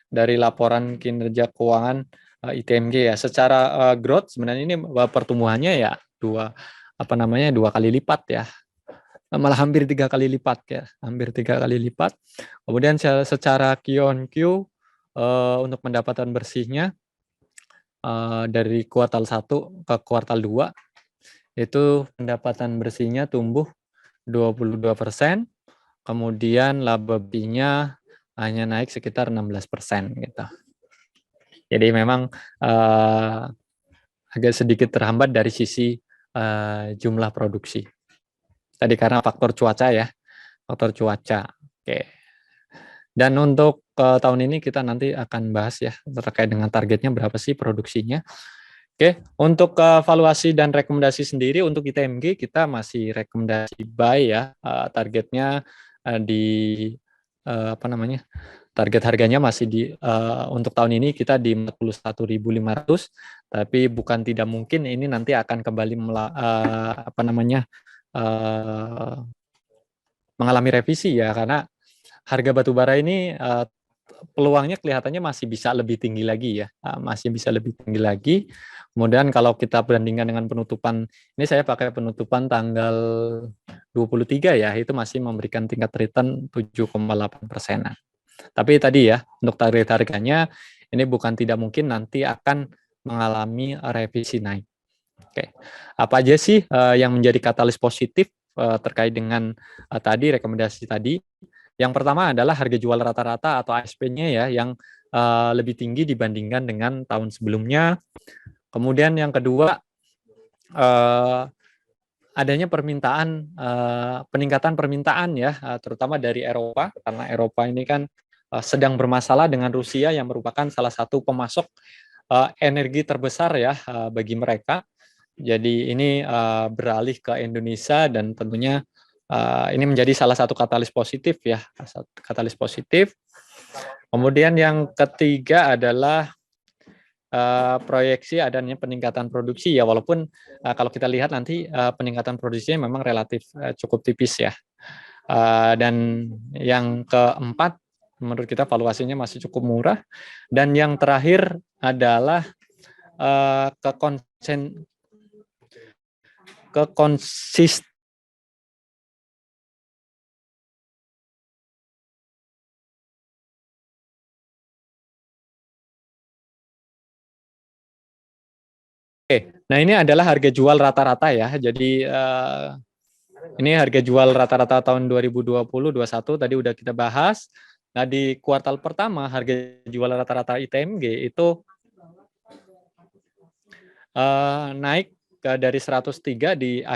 dari laporan kinerja keuangan ITMG ya. Secara growth sebenarnya ini pertumbuhannya ya dua kali lipat ya. Malah hampir 3 kali lipat ya, hampir 3 kali lipat. Kemudian secara Q-on-Q untuk pendapatan bersihnya dari kuartal 1 ke kuartal 2 itu pendapatan bersihnya tumbuh 22%, kemudian laba bersihnya hanya naik sekitar 16% gitu. Jadi memang agak sedikit terhambat dari sisi jumlah produksi. Tadi karena faktor cuaca ya, faktor cuaca. Oke. Dan untuk tahun ini kita nanti akan bahas ya terkait dengan targetnya berapa sih produksinya. Oke, untuk valuasi dan rekomendasi sendiri untuk ITMG kita masih rekomendasi buy ya. Targetnya di target harganya masih untuk tahun ini kita di 41.500, tapi bukan tidak mungkin ini nanti akan kembali mengalami revisi ya, karena harga batubara ini peluangnya kelihatannya masih bisa lebih tinggi lagi ya, masih bisa lebih tinggi lagi. Kemudian kalau kita bandingkan dengan penutupan, ini saya pakai penutupan tanggal 23 ya, itu masih memberikan tingkat return 7,8%. Tapi tadi ya, untuk target harganya ini bukan tidak mungkin nanti akan mengalami revisi naik. Oke, apa aja sih yang menjadi katalis positif terkait dengan tadi rekomendasi tadi? Yang pertama adalah harga jual rata-rata atau ASP-nya ya yang lebih tinggi dibandingkan dengan tahun sebelumnya. Kemudian yang kedua adanya peningkatan permintaan ya, terutama dari Eropa, karena Eropa ini kan sedang bermasalah dengan Rusia yang merupakan salah satu pemasok energi terbesar ya bagi mereka. Jadi ini beralih ke Indonesia dan tentunya ini menjadi salah satu katalis positif ya, katalis positif. Kemudian yang ketiga adalah proyeksi adanya peningkatan produksi ya, walaupun kalau kita lihat nanti peningkatan produksinya memang relatif cukup tipis ya. Dan yang keempat, menurut kita valuasinya masih cukup murah. Dan yang terakhir adalah kekonsisten nah ini adalah harga jual rata-rata ya. Jadi ini harga jual rata-rata tahun 2020-21 tadi udah kita bahas. Nah di kuartal pertama harga jual rata-rata ITMG itu naik dari 103 di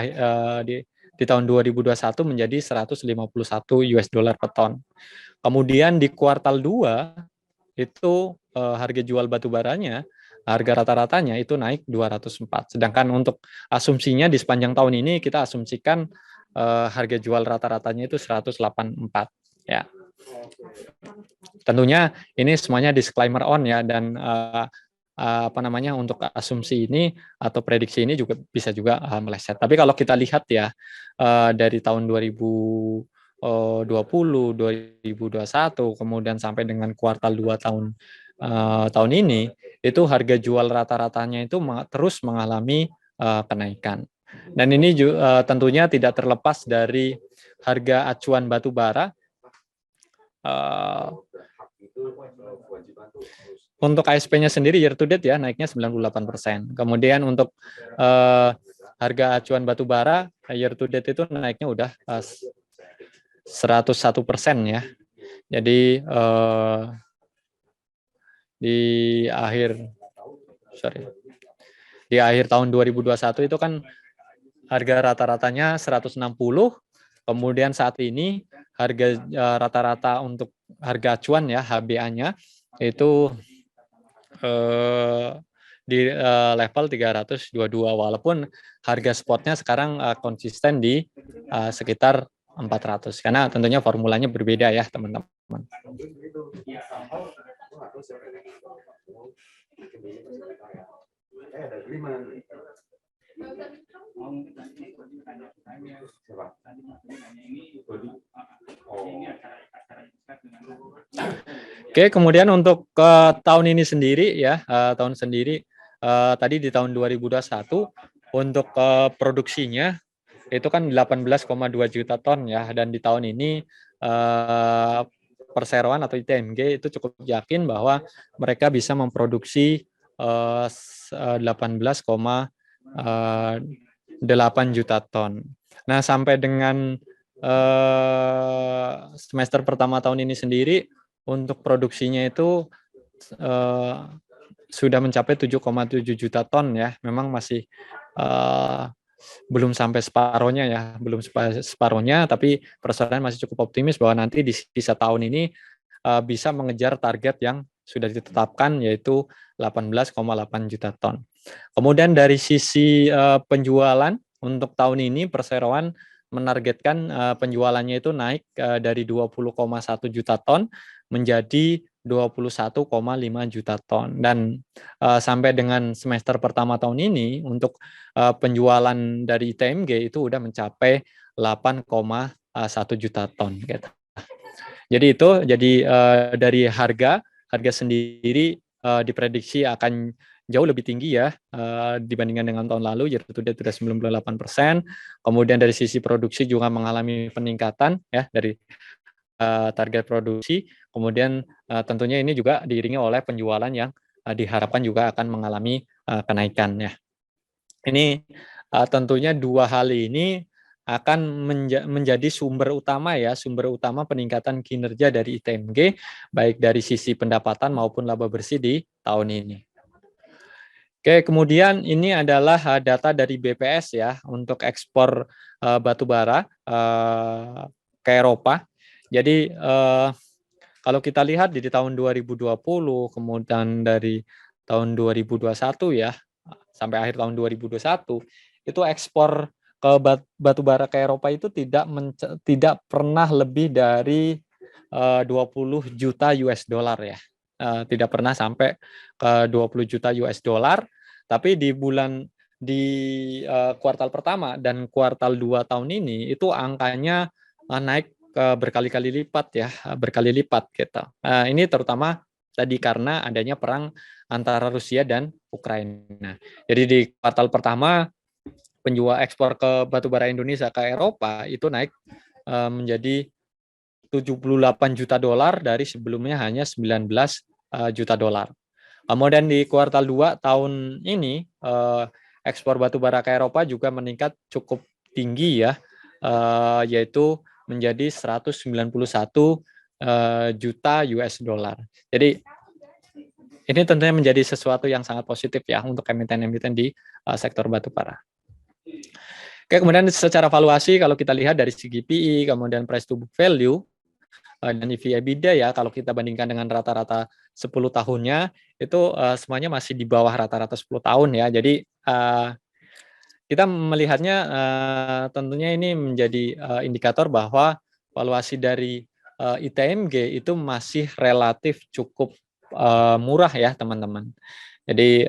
tahun 2021 menjadi 151 US dollar per ton. Kemudian di kuartal 2 itu harga jual batu baranya, harga rata-ratanya itu naik 204. Sedangkan untuk asumsinya di sepanjang tahun ini kita asumsikan harga jual rata-ratanya itu 184 ya. Tentunya ini semuanya disclaimer on ya, dan untuk asumsi ini atau prediksi ini juga bisa juga meleset. Tapi kalau kita lihat ya dari tahun 2020, 2021, kemudian sampai dengan kuartal 2 tahun ini, itu harga jual rata-ratanya itu terus mengalami kenaikan. Dan ini tentunya tidak terlepas dari harga acuan batu bara. Untuk ASP-nya sendiri year to date ya naiknya 98%. Kemudian untuk harga acuan batu bara year to date itu naiknya udah 101% ya. Jadi di akhir tahun 2021 itu kan harga rata-ratanya 160, kemudian saat ini harga rata-rata untuk harga acuan ya HBA-nya itu di level 322, walaupun harga spotnya sekarang konsisten di sekitar 400, karena tentunya formulanya berbeda ya teman-teman. Oke, kemudian untuk tahun ini sendiri ya, tadi di tahun 2021 untuk produksinya itu kan 18,2 juta ton ya, dan di tahun ini perseroan atau ITMG itu cukup yakin bahwa mereka bisa memproduksi 18,8 juta ton. Nah, sampai dengan semester pertama tahun ini sendiri untuk produksinya itu sudah mencapai 7,7 juta ton ya. Memang masih belum sampai separohnya ya, tapi perseroan masih cukup optimis bahwa nanti di sisa tahun ini bisa mengejar target yang sudah ditetapkan, yaitu 18,8 juta ton. Kemudian dari sisi penjualan untuk tahun ini perseroan menargetkan penjualannya itu naik dari 20,1 juta ton menjadi 21,5 juta ton, dan sampai dengan semester pertama tahun ini untuk penjualan dari ITMG itu udah mencapai 8,1 juta ton gitu. Jadi itu dari harga sendiri diprediksi akan jauh lebih tinggi ya dibandingkan dengan tahun lalu, year to date sudah 98%. Kemudian dari sisi produksi juga mengalami peningkatan ya dari target produksi. Kemudian tentunya ini juga diiringi oleh penjualan yang diharapkan juga akan mengalami kenaikan ya. Ini tentunya dua hal ini akan menjadi sumber utama peningkatan kinerja dari ITMG, baik dari sisi pendapatan maupun laba bersih di tahun ini. Oke, kemudian ini adalah data dari BPS ya untuk ekspor batu bara ke Eropa. Jadi kalau kita lihat di tahun 2020, kemudian dari tahun 2021 ya sampai akhir tahun 2021 itu ekspor ke batu bara ke Eropa itu tidak pernah lebih dari 20 juta US dollar ya. Tidak pernah sampai ke 20 juta US dollar, tapi di kuartal pertama dan kuartal 2 tahun ini itu angkanya naik berkali-kali lipat ya, berkali lipat gitu. Ini terutama tadi karena adanya perang antara Rusia dan Ukraina. Jadi di kuartal pertama penjual ekspor ke batubara Indonesia ke Eropa itu naik menjadi 78 juta dolar dari sebelumnya hanya 19 juta dolar. Kemudian di kuartal 2 tahun ini ekspor batubara ke Eropa juga meningkat cukup tinggi ya, yaitu menjadi 191 juta US dollar. Jadi ini tentunya menjadi sesuatu yang sangat positif ya untuk emiten-emiten di sektor batubara. Oke, kemudian secara valuasi kalau kita lihat dari segi PE, kemudian price to book value, dan EV/EBITDA ya kalau kita bandingkan dengan rata-rata 10 tahunnya itu semuanya masih di bawah rata-rata 10 tahun ya. Jadi kita melihatnya tentunya ini menjadi indikator bahwa valuasi dari ITMG itu masih relatif cukup murah ya teman-teman. Jadi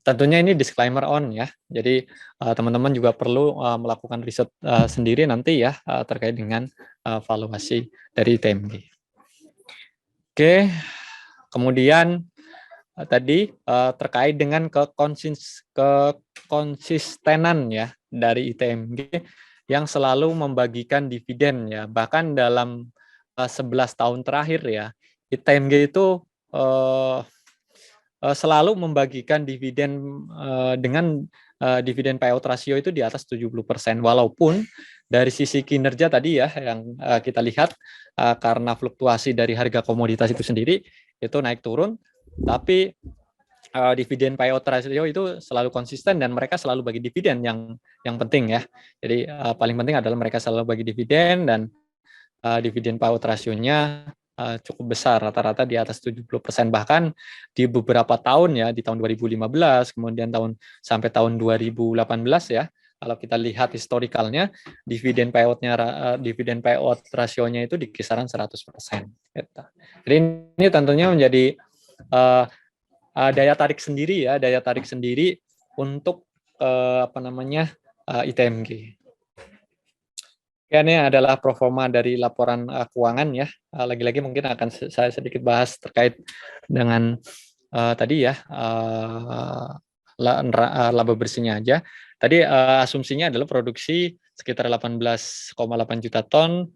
tentunya ini disclaimer on ya. Jadi teman-teman juga perlu melakukan riset sendiri nanti ya terkait dengan valuasi dari ITMG. Oke, kemudian tadi terkait dengan kekonsistenan ya dari ITMG yang selalu membagikan dividen ya. Bahkan dalam 11 tahun terakhir ya, ITMG itu selalu membagikan dividen dengan dividen payout ratio itu di atas 70%. Walaupun dari sisi kinerja tadi ya yang kita lihat karena fluktuasi dari harga komoditas itu sendiri itu naik turun, tapi dividen payout ratio itu selalu konsisten dan mereka selalu bagi dividen yang penting ya. Jadi paling penting adalah mereka selalu bagi dividen dan dividen payout rasionya cukup besar, rata-rata di atas 70%. Bahkan di beberapa tahun ya, di tahun 2015, kemudian sampai tahun 2018 ya, kalau kita lihat historikalnya, dividen payout rasionya itu di kisaran 100%. Gitu. Jadi ini tentunya menjadi daya tarik sendiri untuk ITMG. Ya, ini adalah proforma dari laporan keuangan ya. Lagi-lagi mungkin akan saya sedikit bahas terkait dengan tadi ya laba bersihnya aja. Tadi asumsinya adalah produksi sekitar 18,8 juta ton,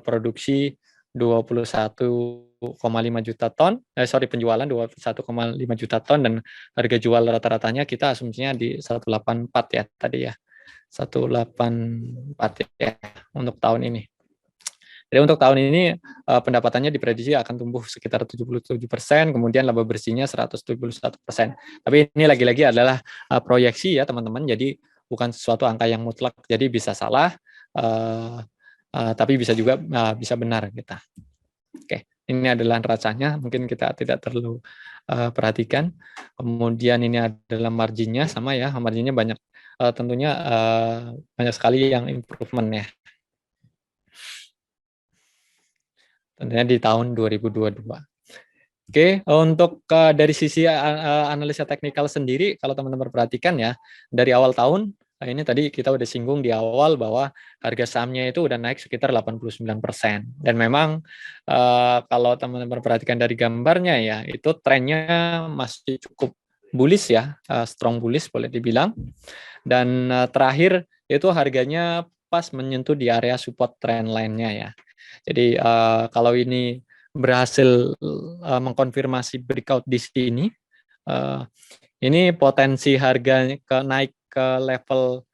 produksi 21,5 juta ton, penjualan 21,5 juta ton dan harga jual rata-ratanya kita asumsinya di 184 ya tadi ya. 184 ya untuk tahun ini. Jadi untuk tahun ini pendapatannya diprediksi akan tumbuh sekitar 77%, kemudian laba bersihnya 171%. Tapi ini lagi-lagi adalah proyeksi ya teman-teman, jadi bukan sesuatu angka yang mutlak, jadi bisa salah, tapi bisa juga bisa benar kita. Oke, ini adalah neracanya, mungkin kita tidak terlalu perhatikan. Kemudian ini adalah marginnya, sama ya, marginnya banyak. Tentunya banyak sekali yang improvement ya. Tentunya di tahun 2022. Oke, untuk dari sisi analisa teknikal sendiri, kalau teman-teman perhatikan ya, dari awal tahun, ini tadi kita udah singgung di awal bahwa harga sahamnya itu udah naik sekitar 89%. Dan memang kalau teman-teman perhatikan dari gambarnya ya, itu trennya masih cukup bullish ya, strong bullish boleh dibilang. Dan terakhir itu harganya pas menyentuh di area support trend line-nya ya. Jadi kalau ini berhasil mengkonfirmasi breakout di sini, ini potensi harganya naik ke level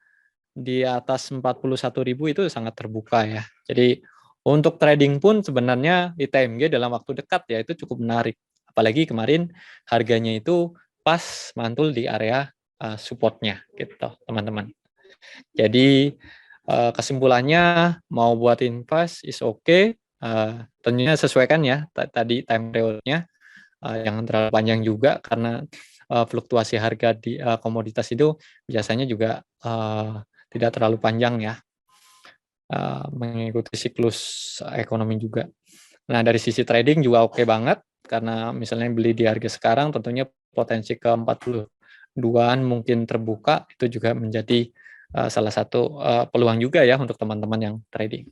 di atas 41.000 itu sangat terbuka ya. Jadi untuk trading pun sebenarnya ITMG dalam waktu dekat ya itu cukup menarik. Apalagi kemarin harganya itu pas mantul di area supportnya gitu, teman-teman. Jadi kesimpulannya mau buat invest is okay, tentunya sesuaikan ya tadi time period-nya, jangan terlalu panjang juga karena fluktuasi harga di komoditas itu biasanya juga tidak terlalu panjang ya, mengikuti siklus ekonomi juga. Nah, dari sisi trading juga oke banget, karena misalnya beli di harga sekarang tentunya potensi ke 42-an mungkin terbuka, itu juga menjadi salah satu peluang juga ya untuk teman-teman yang trading.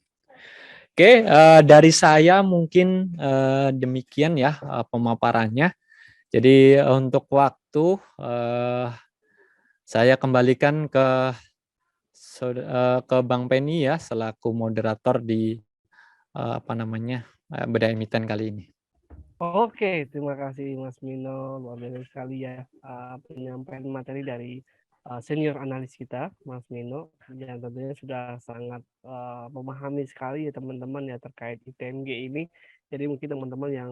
Oke, dari saya mungkin demikian ya pemaparannya. Jadi untuk waktu saya kembalikan ke Bang Penny ya selaku moderator di Beda Emiten kali ini. Oke, terima kasih Mas Mino, luar biasa sekali ya penyampaian materi dari senior analis kita, Mas Mino, yang tentunya sudah sangat memahami sekali ya teman-teman ya terkait ITMG ini. Jadi mungkin teman-teman yang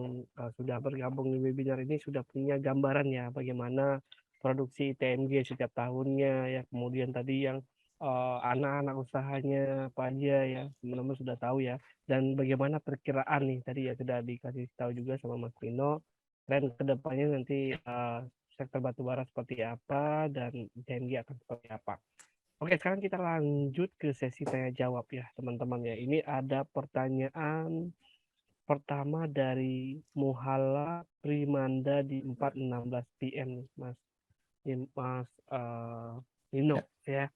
sudah bergabung di webinar ini sudah punya gambaran ya bagaimana produksi ITMG setiap tahunnya ya. Kemudian tadi yang anak-anak usahanya apa aja ya, teman-teman sudah tahu ya. Dan bagaimana perkiraan nih tadi ya sudah dikasih tahu juga sama Mas Vino tren kedepannya nanti sektor batubara seperti apa dan ITMG akan seperti apa. Oke, sekarang kita lanjut ke sesi tanya jawab ya teman-teman ya. Ini ada pertanyaan pertama dari Muhala Primanda di 4.16 PM Mas Nino ya.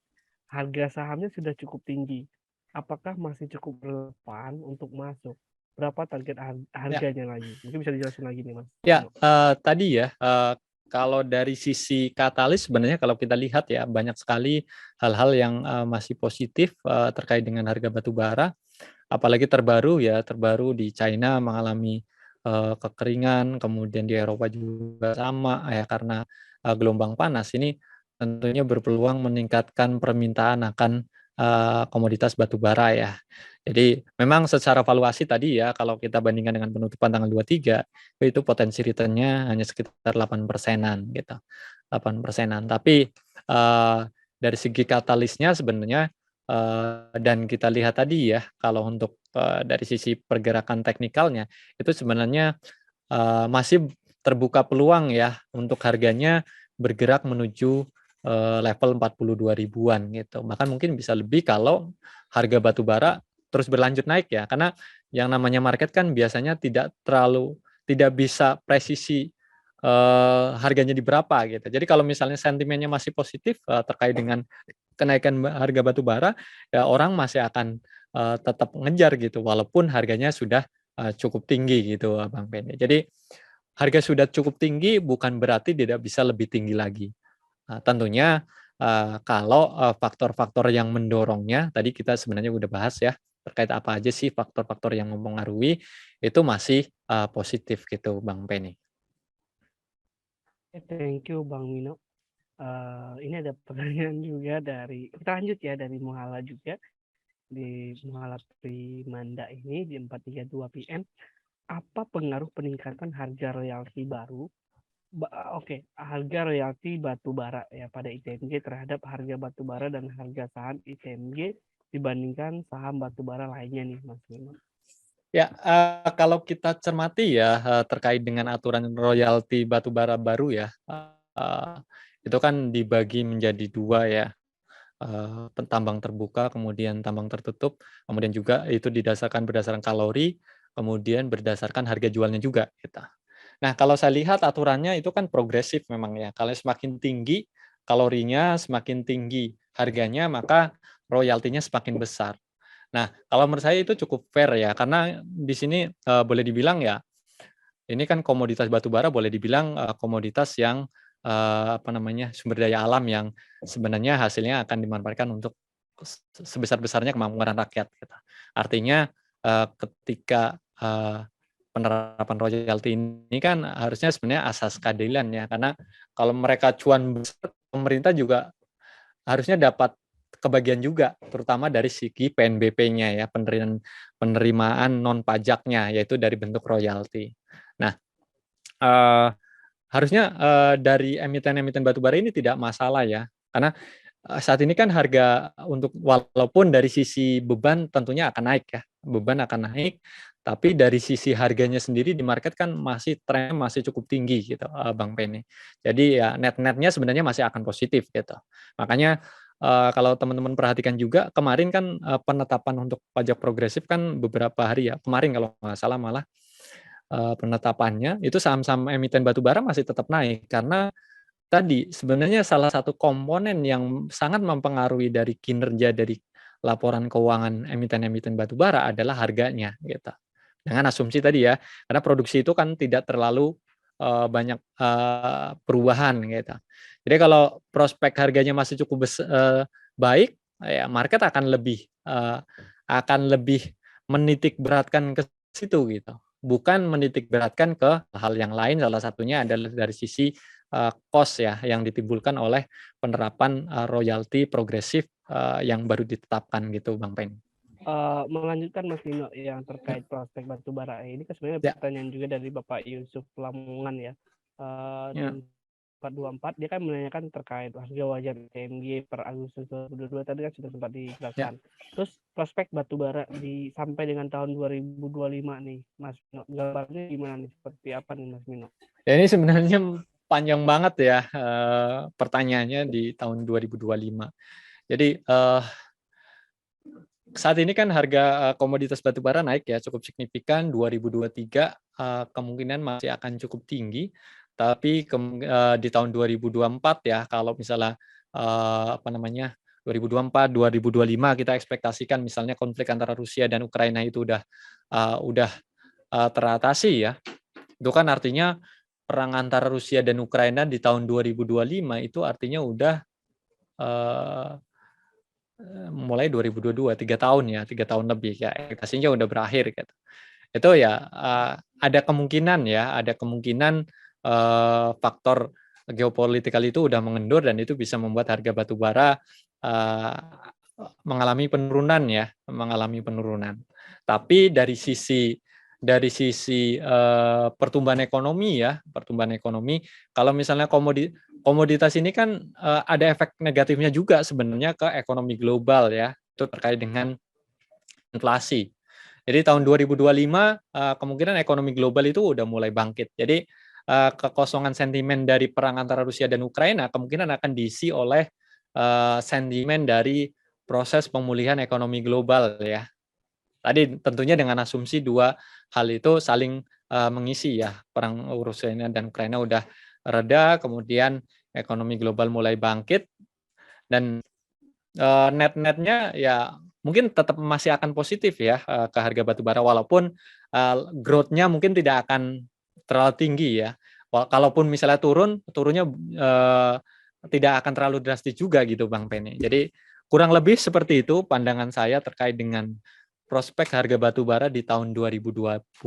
Harga sahamnya sudah cukup tinggi. Apakah masih cukup relevan untuk masuk? Berapa target harganya lagi? Mungkin bisa dijelasin lagi nih, Mas. Ya, tadi ya, kalau dari sisi katalis sebenarnya kalau kita lihat ya banyak sekali hal-hal yang masih positif terkait dengan harga batu bara, apalagi terbaru di China mengalami kekeringan, kemudian di Eropa juga sama ya karena gelombang panas ini tentunya berpeluang meningkatkan permintaan akan komoditas batu bara ya. Jadi memang secara valuasi tadi ya kalau kita bandingkan dengan penutupan tanggal 23 itu potensi return-nya hanya sekitar 8%-an gitu. 8%-an. Tapi dari segi katalisnya sebenarnya dan kita lihat tadi ya kalau untuk dari sisi pergerakan teknikalnya itu sebenarnya masih terbuka peluang ya untuk harganya bergerak menuju level 42 ribuan gitu. Bahkan mungkin bisa lebih kalau harga batu bara terus berlanjut naik ya. Karena yang namanya market kan biasanya tidak bisa presisi harganya di berapa gitu. Jadi kalau misalnya sentimennya masih positif terkait dengan kenaikan harga batu bara, ya orang masih akan tetap ngejar gitu walaupun harganya sudah cukup tinggi gitu Bang Benny. Jadi harga sudah cukup tinggi bukan berarti tidak bisa lebih tinggi lagi. Tentunya kalau faktor-faktor yang mendorongnya tadi kita sebenarnya udah bahas ya terkait apa aja sih faktor-faktor yang mempengaruhi itu masih positif gitu Bang Penny. Thank you Bang Mino. Ini ada pertanyaan juga kita lanjut ya dari Muhala juga. Di Muhala Primanda ini di 4.32 PM. Apa pengaruh peningkatan harga royalti baru? Harga royalti batu bara ya pada ITMG terhadap harga batu bara dan harga saham ITMG dibandingkan saham batu bara lainnya nih Mas Mino. Ya, kalau kita cermati ya terkait dengan aturan royalti batubara baru ya, itu kan dibagi menjadi dua ya, tambang terbuka, kemudian tambang tertutup, kemudian juga itu berdasarkan kalori, kemudian berdasarkan harga jualnya juga. Gitu. Nah, kalau saya lihat aturannya itu kan progresif memang ya. Kalau semakin tinggi kalorinya, semakin tinggi harganya, maka royaltinya semakin besar. Nah, kalau menurut saya itu cukup fair ya, karena di sini boleh dibilang ya, ini kan komoditas batu bara boleh dibilang komoditas yang sumber daya alam yang sebenarnya hasilnya akan dimanfaatkan untuk sebesar-besarnya kemakmuran rakyat. Gitu. Artinya ketika penerapan royalti ini kan harusnya sebenarnya asas keadilan ya, karena kalau mereka cuan besar, pemerintah juga harusnya dapat kebagian juga, terutama dari segi PNBP-nya ya, penerimaan non pajaknya, yaitu dari bentuk royalti. Nah, eh, harusnya dari emiten-emiten batubara ini tidak masalah ya, karena saat ini kan harga untuk walaupun dari sisi beban tentunya akan naik ya, beban akan naik, tapi dari sisi harganya sendiri di market kan masih trennya masih cukup tinggi gitu, Bang Penny. Jadi ya net-netnya sebenarnya masih akan positif gitu. Makanya kalau teman-teman perhatikan juga kemarin kan penetapan untuk pajak progresif kan beberapa hari ya, kemarin kalau nggak salah malah penetapannya itu saham-saham emiten batubara masih tetap naik karena tadi sebenarnya salah satu komponen yang sangat mempengaruhi dari kinerja dari laporan keuangan emiten-emiten batubara adalah harganya gitu. Dengan asumsi tadi ya, karena produksi itu kan tidak terlalu banyak perubahan gitu. Jadi kalau prospek harganya masih cukup baik, ya market akan lebih menitik beratkan ke situ gitu. Bukan menitik beratkan ke hal yang lain, salah satunya adalah dari sisi cost ya yang ditimbulkan oleh penerapan royalti progresif yang baru ditetapkan gitu Bang Pen. Melanjutkan Mas Nino yang Ya, terkait prospek batu bara ini kan sebenarnya ya, pertanyaan juga dari Bapak Yusuf Lamongan ya. Di ya, 424 dia kan menanyakan terkait harga wajar TMG per Agustus 2022 tadi kan sudah sempat ya. dijelaskan. Terus prospek batu bara sampai dengan tahun 2025 nih Mas Nino. Gambarnya gimana nih? Seperti apa nih Mas Nino? Ya ini sebenarnya panjang banget ya pertanyaannya di tahun 2025. Jadi saat ini kan harga komoditas batubara naik ya cukup signifikan. 2023 kemungkinan masih akan cukup tinggi, tapi di tahun 2024 ya kalau misalnya apa namanya 2024, 2025 kita ekspektasikan misalnya konflik antara Rusia dan Ukraina itu udah teratasi ya. Itu kan artinya perang antara Rusia dan Ukraina di tahun 2025 itu artinya udah eh, mulai 2022, 3 tahun ya, 3 tahun lebih ya, ekspektasinya udah berakhir gitu. Itu ya ada kemungkinan ya, ada kemungkinan faktor geopolitikal itu udah mengendur dan itu bisa membuat harga batu bara uh, mengalami penurunan ya, mengalami penurunan. Tapi dari sisi pertumbuhan ekonomi ya, pertumbuhan ekonomi, kalau misalnya komoditas ini kan ada efek negatifnya juga sebenarnya ke ekonomi global ya, itu terkait dengan inflasi. Jadi tahun 2025 kemungkinan ekonomi global itu udah mulai bangkit. Jadi kekosongan sentimen dari perang antara Rusia dan Ukraina kemungkinan akan diisi oleh sentimen dari proses pemulihan ekonomi global ya. Tadi tentunya dengan asumsi dua hal itu saling mengisi ya. Perang Rusia dan Ukraina udah reda, kemudian ekonomi global mulai bangkit dan net-netnya ya mungkin tetap masih akan positif ya ke harga batu bara walaupun growth-nya mungkin tidak akan terlalu tinggi ya. Kalaupun misalnya turunnya tidak akan terlalu drastis juga gitu Bang Penny. Jadi kurang lebih seperti itu pandangan saya terkait dengan prospek harga batu bara di tahun 2025.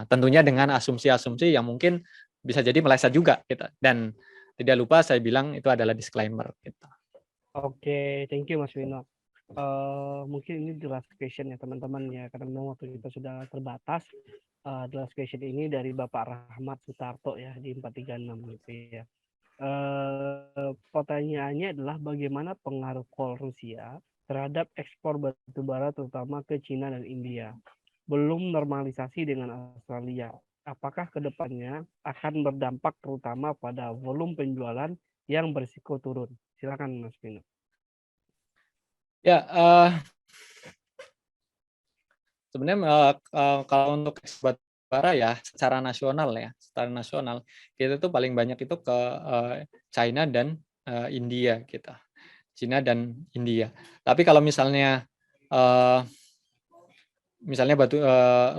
Tentunya dengan asumsi-asumsi yang mungkin bisa jadi meleset juga gitu. Dan tidak lupa saya bilang itu adalah disclaimer gitu. Oke, thank you Mas Wino. Mungkin ini the last question ya teman-teman ya, karena memang waktu kita sudah terbatas. The last question ini dari Bapak Rahmat Sutarto ya di 436 gitu ya. Pertanyaannya adalah bagaimana pengaruh call Rusia terhadap ekspor batu bara terutama ke Cina dan India. Belum normalisasi dengan Australia. Apakah kedepannya akan berdampak terutama pada volume penjualan yang berisiko turun? Silakan Mas Vino. Ya, sebenarnya kalau untuk ekspor bara ya secara nasional kita tuh paling banyak itu ke China dan India gitu. Cina dan India. Tapi kalau misalnya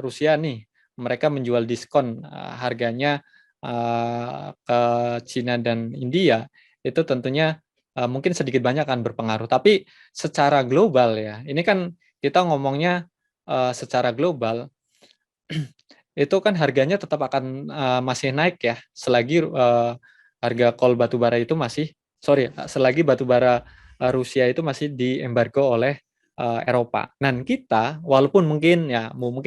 Rusia nih, mereka menjual diskon harganya ke Cina dan India, itu tentunya mungkin sedikit banyak akan berpengaruh. Tapi secara global ya, ini kan kita ngomongnya secara global, itu kan harganya tetap akan masih naik ya, selagi harga coal batubara itu selagi batubara Rusia itu masih diembargo oleh Eropa. Dan kita, walaupun mungkin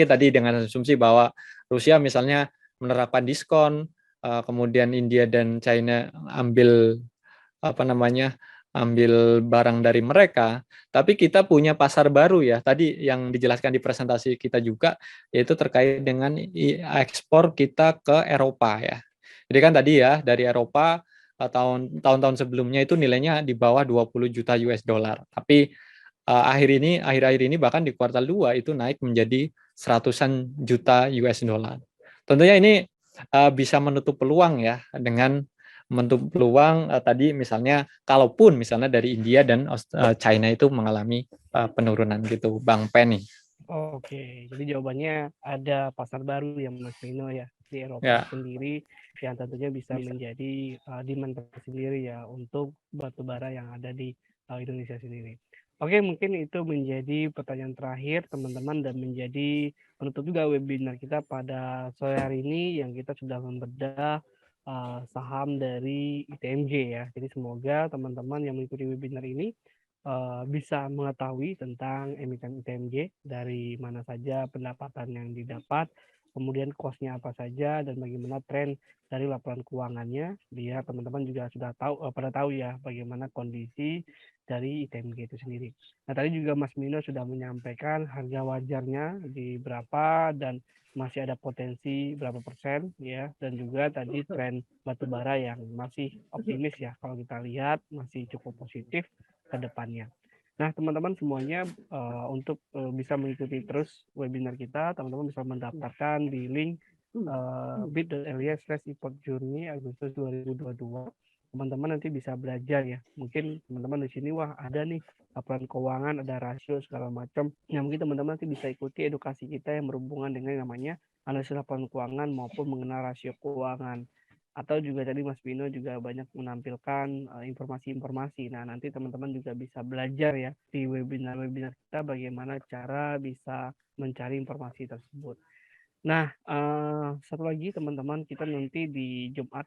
tadi dengan asumsi bahwa Rusia misalnya menerapkan diskon kemudian India dan China ambil ambil barang dari mereka, tapi kita punya pasar baru ya. Tadi yang dijelaskan di presentasi kita juga, yaitu terkait dengan ekspor kita ke Eropa ya. Jadi kan tadi ya dari Eropa tahun-tahun sebelumnya itu nilainya di bawah 20 juta US dollar. Tapi akhir-akhir ini bahkan di kuartal 2 itu naik menjadi seratusan juta US dollar. Tentunya ini bisa menutup peluang ya dengan menutup peluang tadi misalnya kalaupun misalnya dari India dan China itu mengalami penurunan gitu, Bang Penny. Oke, jadi jawabannya ada pasar baru ya Mas Vino ya di Eropa Ya, sendiri yang tentunya bisa menjadi demand tersendiri ya untuk batu bara yang ada di Indonesia sendiri. Oke, mungkin itu menjadi pertanyaan terakhir teman-teman dan menjadi penutup juga webinar kita pada sore hari ini yang kita sudah membedah saham dari ITMJ ya. Jadi semoga teman-teman yang mengikuti webinar ini bisa mengetahui tentang emiten ITMJ dari mana saja pendapatan yang didapat, kemudian cost-nya apa saja dan bagaimana tren dari laporan keuangannya. Biar teman-teman juga sudah tahu pada tahu ya bagaimana kondisi dari ITMJ itu sendiri. Nah, tadi juga Mas Mino sudah menyampaikan harga wajarnya di berapa dan masih ada potensi berapa persen ya, dan juga tadi tren batubara yang masih optimis ya, kalau kita lihat masih cukup positif ke depannya. Nah, teman-teman semuanya untuk bisa mengikuti terus webinar kita, teman-teman bisa mendaftarkan di link bit.ly/import journey Agustus 2022. Teman-teman nanti bisa belajar ya. Mungkin teman-teman di sini wah ada nih laporan keuangan, ada rasio segala macam. Nah, mungkin teman-teman nanti bisa ikuti edukasi kita yang berhubungan dengan namanya analisis laporan keuangan maupun mengenal rasio keuangan. Atau juga tadi Mas Bino juga banyak menampilkan informasi-informasi. Nah, nanti teman-teman juga bisa belajar ya di webinar-webinar kita bagaimana cara bisa mencari informasi tersebut. Nah, satu lagi teman-teman, kita nanti di Jumat